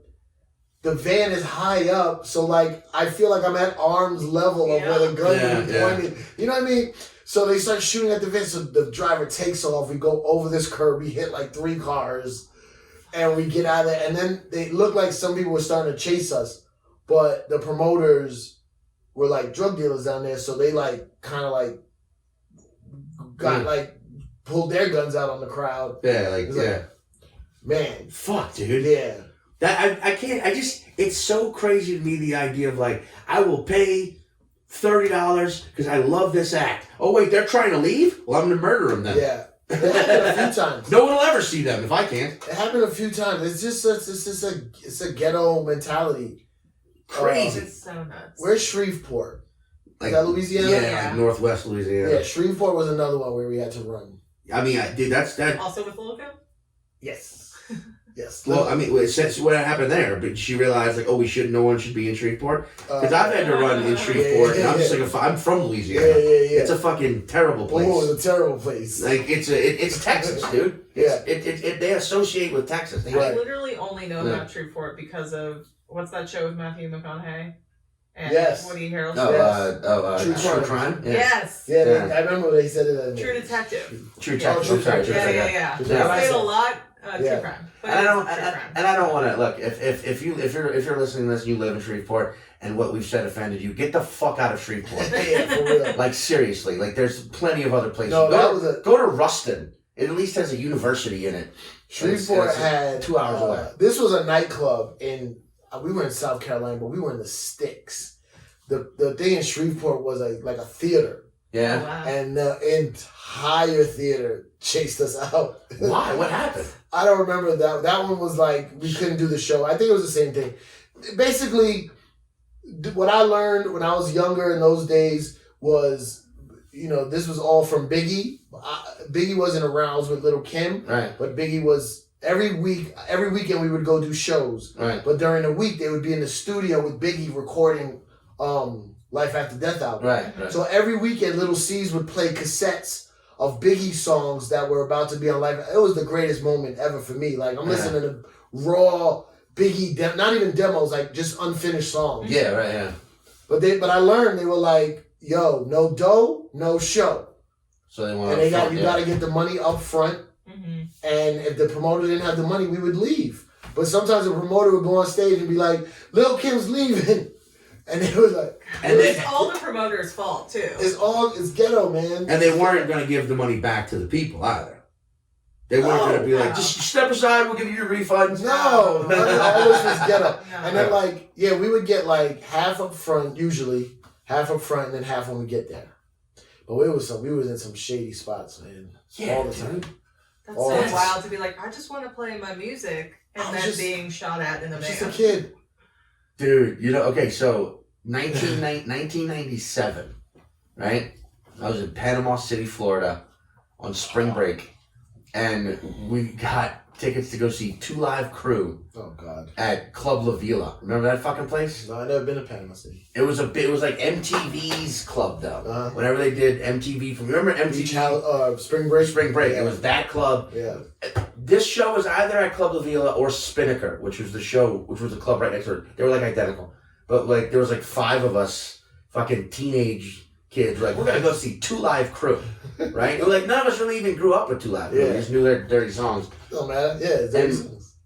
the van is high up, so like I feel like I'm at arm's level of where the gun would be pointed. You know what I mean? So they start shooting at the van, so the driver takes off. We go over this curb, we hit like 3 cars, and we get out of there. And then they look like some people were starting to chase us, but the promoters were like drug dealers down there, so they like kind of like got like pulled their guns out on the crowd. Yeah, man. Fuck, dude. Yeah. That I can't. It's so crazy to me, the idea of like, I will pay $30 because I love this act. Oh wait, they're trying to leave? Well, I'm gonna murder them then. Yeah. It happened a few times. No one will ever see them if I can't. It happened a few times. It's a ghetto mentality. Crazy. It's so nuts. Where's Shreveport? Like, is that Louisiana? Yeah, like Northwest Louisiana. Yeah, Shreveport was another one where we had to run. I mean, dude, that's that. Also with Loco? Yes. Yes. Well, I mean, since what happened there, but she realized like, oh, no one should be in Shreveport, because I've had to run in Shreveport, and I'm just like, I'm from Louisiana. Yeah. It's a fucking terrible place. Oh, it's a terrible place. Like it's Texas, dude. They associate with Texas. I literally only know about Shreveport because of what's that show with Matthew McConaughey and Woody Harrelson? True Crime. Yeah. Yes. Yeah, I remember they said it. True Detective. True Detective. Yeah. I say it a lot. True crime. But and I don't want to look. If you're listening to this and you live in Shreveport and what we've said offended you, get the fuck out of Shreveport. Yeah, for real. Like seriously, like there's plenty of other places. No, go to Ruston. It at least has a university in it. Shreveport had 2 hours away. This was a nightclub we were in South Carolina, but we were in the sticks. The thing in Shreveport was like a theater. Yeah. Oh, wow. And the entire theater chased us out. Why? What happened? I don't remember that. That one was like, we couldn't do the show. I think it was the same thing. Basically, what I learned when I was younger in those days was, this was all from Biggie. Biggie wasn't around. I was with Little Kim. Right. But Biggie was, every weekend we would go do shows. Right. But during the week, they would be in the studio with Biggie recording Life After Death album. Right. So every weekend, Little C's would play cassettes of Biggie songs that were about to be on Live. It was the greatest moment ever for me. Like, I'm listening to raw Biggie, not even demos, like just unfinished songs. Yeah, right, yeah. But I learned they were like, yo, no dough, no show. So they want. And you got to get the money up front. Mm-hmm. And if the promoter didn't have the money, we would leave. But sometimes the promoter would go on stage and be like, Lil' Kim's leaving. And they were like, and it's all the promoter's fault too. It's ghetto, man. And they weren't going to give the money back to the people either. They weren't going to be like, just step aside, we'll give you your refunds. No, it always was ghetto. No. And then we would get like half up front, usually half up front, and then half when we get there. But we was in some shady spots, man. Yeah, all the time. That's so wild to be like, I just want to play my music, and then being shot at in the van. Just a kid. Dude, okay, so 1997, right? I was in Panama City, Florida on spring break, and we got tickets to go see Two Live Crew. Oh God! At Club La Vila. Remember that fucking place? No, I've never been to Panama City. It was like MTV's club though. Whenever they did MTV remember MTV? Spring Break. Spring Break. Yeah. It was that club. Yeah. This show was either at Club La Vila or Spinnaker, which was the club right next door. They were like identical, but like there was like 5 of us, fucking teenage kids. We're like, we're gonna go see Two Live Crew, right? It was like none of us really even grew up with Two Live Crew. We just knew their dirty songs. Oh man, yeah, it's dirty songs.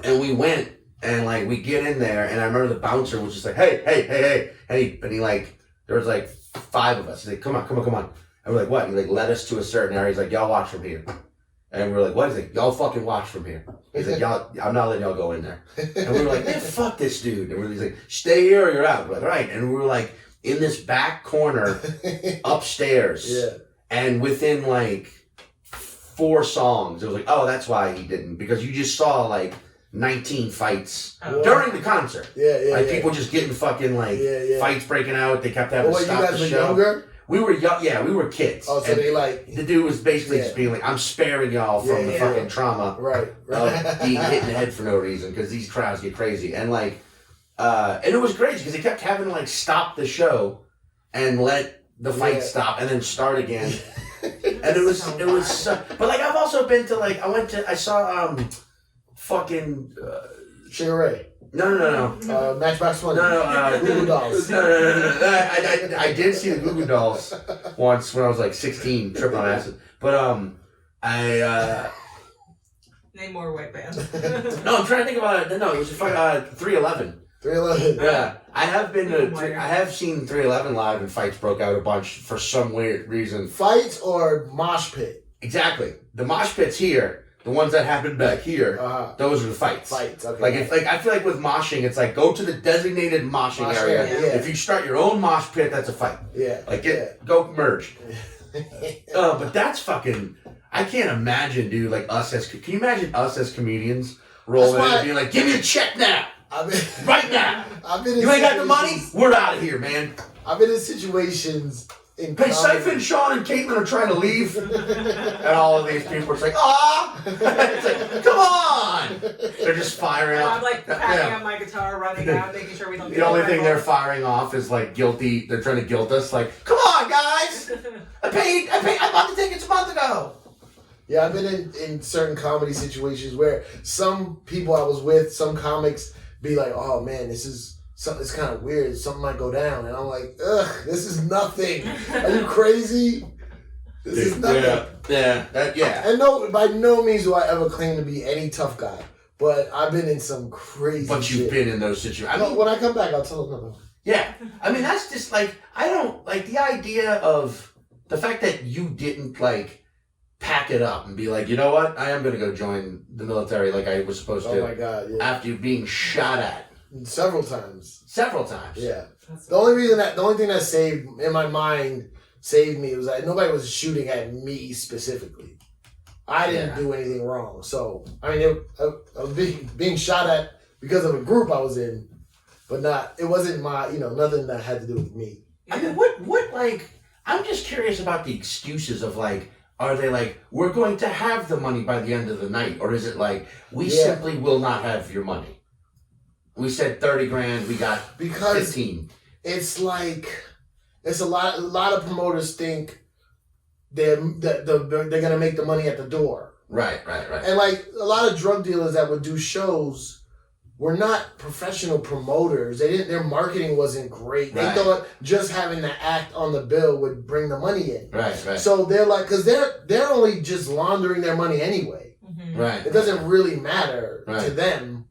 And we went, and like we get in there, and I remember the bouncer was just like, hey, and he like, there was like 5 of us. He's like, come on. And we're like, what? And he like led us to a certain area. He's like, y'all watch from here. And we were like, what? He's like, y'all fucking watch from here. He's like, I'm not letting y'all go in there. And we were like, man, fuck this dude. And he's like, stay here or you're out. We're like, all right. And we were like in this back corner upstairs. Yeah. And within like 4 songs, it was like, oh, that's why he didn't, because you just saw like 19 fights during the concert. Yeah. People just getting fucking like fights breaking out. They kept having to stop you guys the were show. Younger? We were young. Yeah, we were kids. Oh, so and they like the dude was basically just being like, I'm sparing y'all from the fucking trauma of being hit in the head for no reason, because these crowds get crazy. And like, and it was crazy because they kept having to like stop the show and let the fight stop and then start again. And it was but like I've also been to like I saw fucking Sugar Ray. No. Matchbox 20. No. Goo Goo Dolls. No. I did see the Goo Goo Dolls once when I was like 16, tripping on acid. But name more white bands. No, I'm trying to think about it. No, it was 311. 311. Yeah, I have seen 311 live, and fights broke out a bunch for some weird reason. Fights or mosh pit? Exactly. The mosh pits here. The ones that happened back here, those are the fights. Fights, okay. Like, I feel like with moshing, it's like, go to the designated moshing area. Yeah. If you start your own mosh pit, that's a fight. Yeah. Like, go merge. But that's fucking, I can't imagine, dude, like can you imagine us as comedians rolling in and being like, give me a check now. Right now. You ain't got the money? We're out of here, man. I've been in situations in Hey, Cipha and Sean and Caitlin are trying to leave. And all of these people are just like, it's like, come on! They're just firing off. I'm like packing up my guitar, running out, making sure we don't get the only thing they're firing off is like guilty. They're trying to guilt us. Like, come on, guys! I bought the tickets a month ago. Yeah, I've been in certain comedy situations where some people I was with, some comics, be like, oh man, it's kind of weird. Something might go down. And I'm like, ugh, this is nothing. Are you crazy? This is nothing. Yeah. And no, by no means do I ever claim to be any tough guy. But I've been in some crazy But you've shit. been in those situations. When I come back, I'll tell them. Yeah. I mean, that's just like, I don't, like the idea of the fact that you didn't like pack it up and be like, you know what? I am going to go join the military like I was supposed to. Oh my God, yeah. After you being shot at. Several times. Yeah. The only thing that saved me was that nobody was shooting at me specifically. I didn't do anything wrong. So I mean, I was being shot at because of a group I was in, but it wasn't nothing that had to do with me. I mean, what like, I'm just curious about the excuses of like, are they like, we're going to have the money by the end of the night, or is it like, we simply will not have your money? We said 30 grand. We got 15. It's like a lot of promoters think they're gonna make the money at the door. Right. And like a lot of drug dealers that would do shows were not professional promoters. Their marketing wasn't great. They thought just having the act on the bill would bring the money in. Right. So they're like, because they're only just laundering their money anyway. Mm-hmm. Right. It doesn't really matter to them.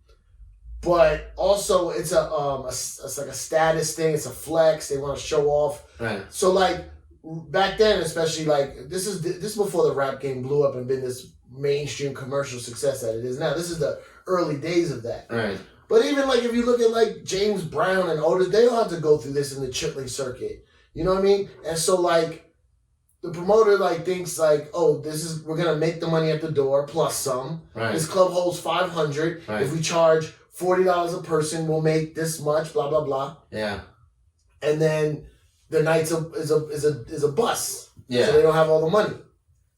But also, it's it's like a status thing. It's a flex. They want to show off. Right. So like back then, especially like this is before the rap game blew up and been this mainstream commercial success that it is now. This is the early days of that. Right. But even like if you look at like James Brown and Otis, they all have to go through this in the Chitlin circuit. You know what I mean? And so like the promoter like thinks like, oh, we're gonna make the money at the door plus some. Right. This club holds 500. Right. If we charge $40 a person will make this much, blah, blah, blah. Yeah. And then the night's is a bust. Yeah. So they don't have all the money.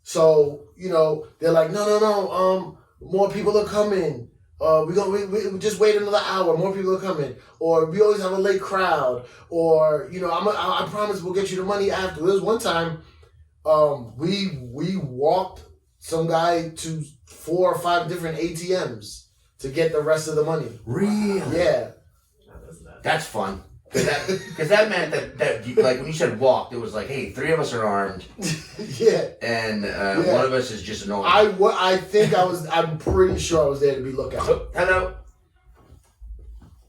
So, they're like, no, more people are coming. We just wait another hour. More people are coming. Or we always have a late crowd. Or, I promise we'll get you the money after. There was one time, we walked some guy to 4 or 5 different ATMs to get the rest of the money. Really? Yeah. That's fun. Because that meant that like when you said walked, it was like, hey, 3 of us are armed. Yeah. And one of us is just annoying. I'm pretty sure I was there to be lookout. Hello.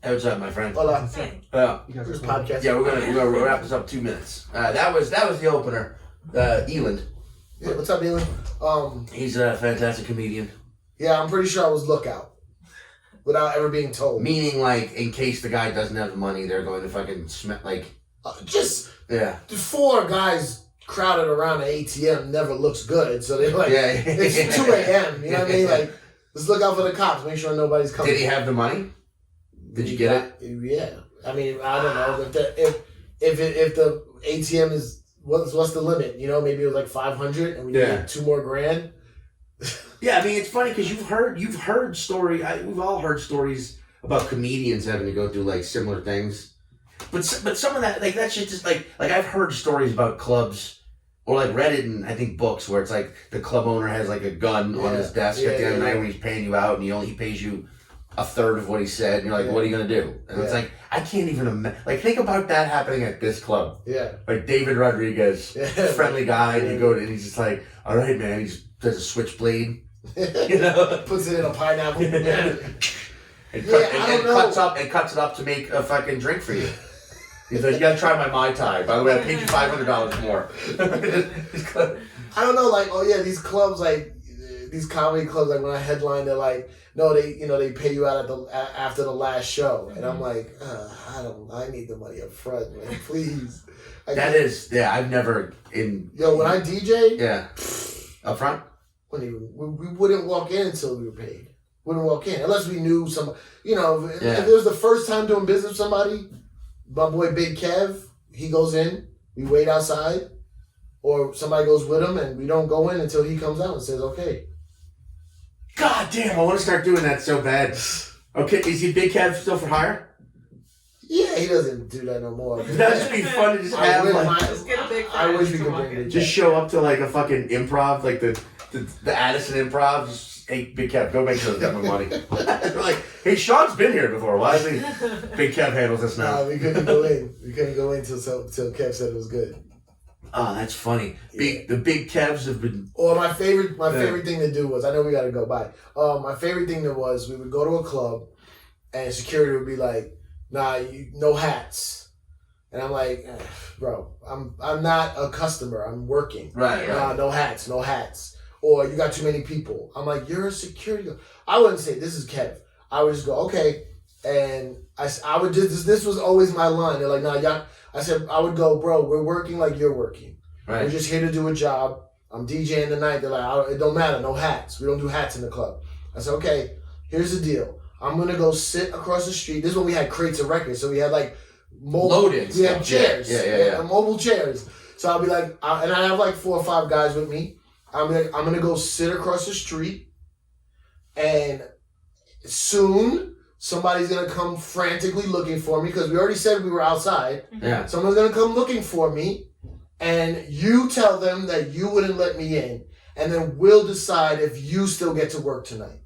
Hey, what's up, my friend? Hola. Yeah. This podcast. Yeah, we're gonna wrap this up 2 minutes. That was the opener. Eland. Yeah, what's up, Eland? He's a fantastic comedian. Yeah, I'm pretty sure I was lookout. Without ever being told. Meaning, like, in case the guy doesn't have the money, they're going to fucking just 4 guys crowded around an ATM never looks good. So they're like, it's 2 a.m. You know what I mean? Like, let's look out for the cops. Make sure nobody's coming. Did he have the money? Did you get it? Yeah. I mean, I don't know if the ATM is what's the limit? Maybe it was like 500, and we need 2 more grand. Yeah, I mean, it's funny because you've heard we've all heard stories about comedians having to go through like similar things, but some of that, like, that shit just like I've heard stories about clubs or like read it in, I think, books where it's like the club owner has like a gun on his desk at the end of the night when he's paying you out, and he pays you a third of what he said, and you're like, what are you gonna do? And it's like, I can't even imagine. Like, think about that happening at this club. Yeah. Like David Rodriguez, friendly guy, and you go to, and he's just like, all right, man. He does a switchblade. Puts it in a pineapple. Cuts it up to make a fucking drink for you. He's like, you gotta try my Mai Tai. By the way, I paid you $500 more. I don't know, like, these clubs, like, these comedy clubs, like, when I headline, they're like, no, they pay you out after the last show. And I'm like, I need the money up front, man, please. I've never when I DJ. Yeah. Up front? We wouldn't walk in until we were paid. Wouldn't walk in unless we knew some. If it was the first time doing business with somebody, my boy Big Kev, he goes in. We wait outside, or somebody goes with him, and we don't go in until he comes out and says, "Okay." God damn! I want to start doing that so bad. Okay, is he Big Kev still for hire? Yeah, he doesn't do that no more. That'd just be fun to just have. I wish we could bring it. Just show up to like a fucking improv, like the Addison Improv. Just, hey, Big Kev, go make sure they got my money. They're like, hey, Sean's been here before. Why is he? Big Kev handles this now. No, we couldn't go in. We couldn't go in till Kev said it was good. Oh, that's funny. The big Kevs have been. Or my favorite thing to do was, I know we got to go by. My favorite thing was we would go to a club, and security would be like, "Nah, no hats," and I'm like, "Bro, I'm not a customer. I'm working. Right. Nah, no hats, no hats." Or you got too many people. I'm like, "You're a security guard." I wouldn't say this is Kev. I would just go, "Okay," and I would just this was always my line. They're like, "Nah, y'all." I said, I would go, "Bro, we're working like you're working. Right. We're just here to do a job. I'm DJing tonight." They're like, "It don't matter, no hats. We don't do hats in the club." I said, "Okay, here's the deal. I'm going to go sit across the street." This is when we had crates of records. So we had like loaded. We had chairs. Yeah. Mobile chairs. So I'll be like, and I have like 4 or 5 guys with me. I'm going to go sit across the street, and soon somebody's going to come frantically looking for me because we already said we were outside. Yeah. Someone's going to come looking for me, and you tell them that you wouldn't let me in, and then we'll decide if you still get to work tonight.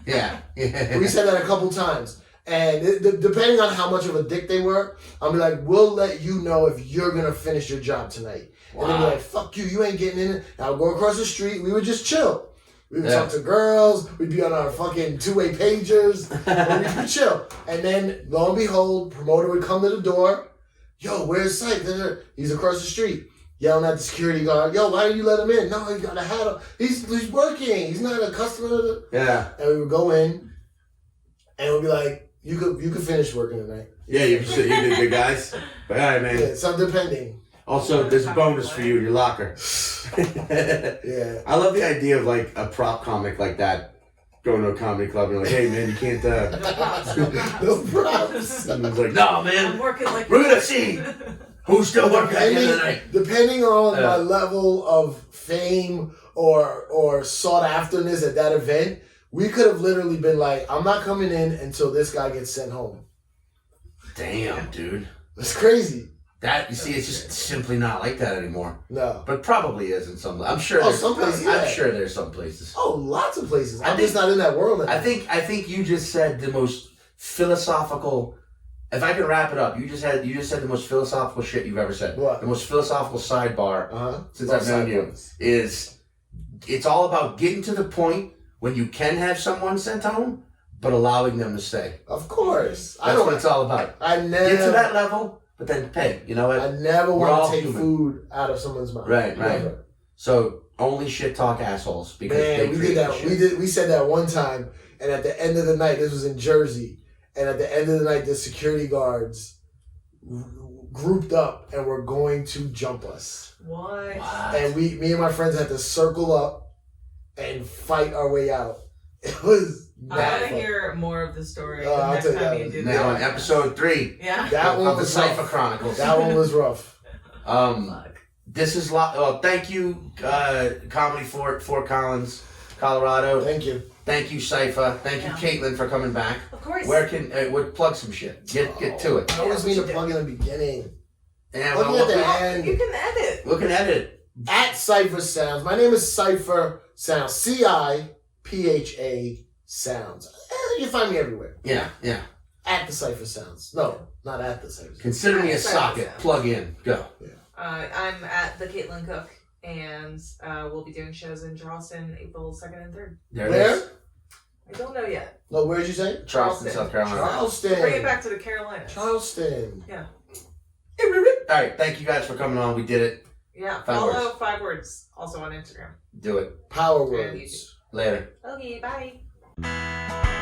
Yeah. We said that a couple times. And depending on how much of a dick they were, I'll be like, "We'll let you know if you're going to finish your job tonight." Wow. And they'd be like, "Fuck you ain't getting in it." And I'll go across the street. We would just chill. We would talk to girls. We'd be on our fucking 2-way pagers. And we would chill. And then, lo and behold, promoter would come to the door. "Yo, where's Sight?" He's across the street. Yelling at the security guard, "Yo, why didn't you let him in?" "No, he got a hat on. He's working. He's not a customer." Yeah. And we would go in, and we'd be like, You could finish working tonight." Yeah, you did good, guys. But all right, man. Yeah, some depending. Also, there's a bonus for you in your locker. Yeah. I love the idea of like a prop comic like that going to a comedy club and you're like, hey man, you can't. No props. And it's like, no I'm man, working like we're gonna see who's still working at the end of the night. Depending on my level of fame or sought afterness at that event, we could have literally been like, I'm not coming in until this guy gets sent home. Damn, dude. That's crazy. That, you see, it's just simply not like that anymore. No. But probably is in some. I'm sure. Some places. I'm sure there's some places. Oh, lots of places. I'm just not in that world anymore. I think you just said the most philosophical. If I can wrap it up, you just said the most philosophical shit you've ever said. What? The most philosophical sidebar since I've known you is it's all about getting to the point when you can have someone sent home, but allowing them to stay. Of course. That's what it's all about. I never get to that level, but then hey, you know what? I never want to take human. food out of someone's mouth. Right. Never. So only shit talk assholes because Man, we did that. We said that one time, and at the end of the night, this was in Jersey, and at the end of the night, the security guards grouped up and were going to jump us. What? And me and my friends had to circle up and fight our way out. It was I want to hear more of the story the I'll next tell you time that you do now that. in episode 3 Yeah. that one of the was Cipha rough. Chronicles. That one was rough. This is thank you, Comedy Fort Collins, Colorado. Thank you. Thank you, Cipha. Thank you, Caitlin, for coming back. Of course. Where can plug some shit? Get to it. I always mean to plug in the beginning. And Plug at the end. You can edit. we can edit. At Cipha Sounds. My name is Cipha Sounds. CIPHA Sounds. You can find me everywhere. Yeah. At the Cipha Sounds. No, not at the Cipha Sounds. Consider me a Cipha socket. Sounds. Plug in. Go. I'm at the Caitlin Cook, and we'll be doing shows in Charleston April 2nd and 3rd. There it Where? is. I don't know yet. No, where did you say? Charleston, South Carolina. Charleston. Bring it back to the Carolinas. Charleston. Yeah. All right. Thank you guys for coming on. We did it. Yeah. 5 Follow words. 5 words also on Instagram. Do it. Power And words. YouTube. Later. Okay, bye.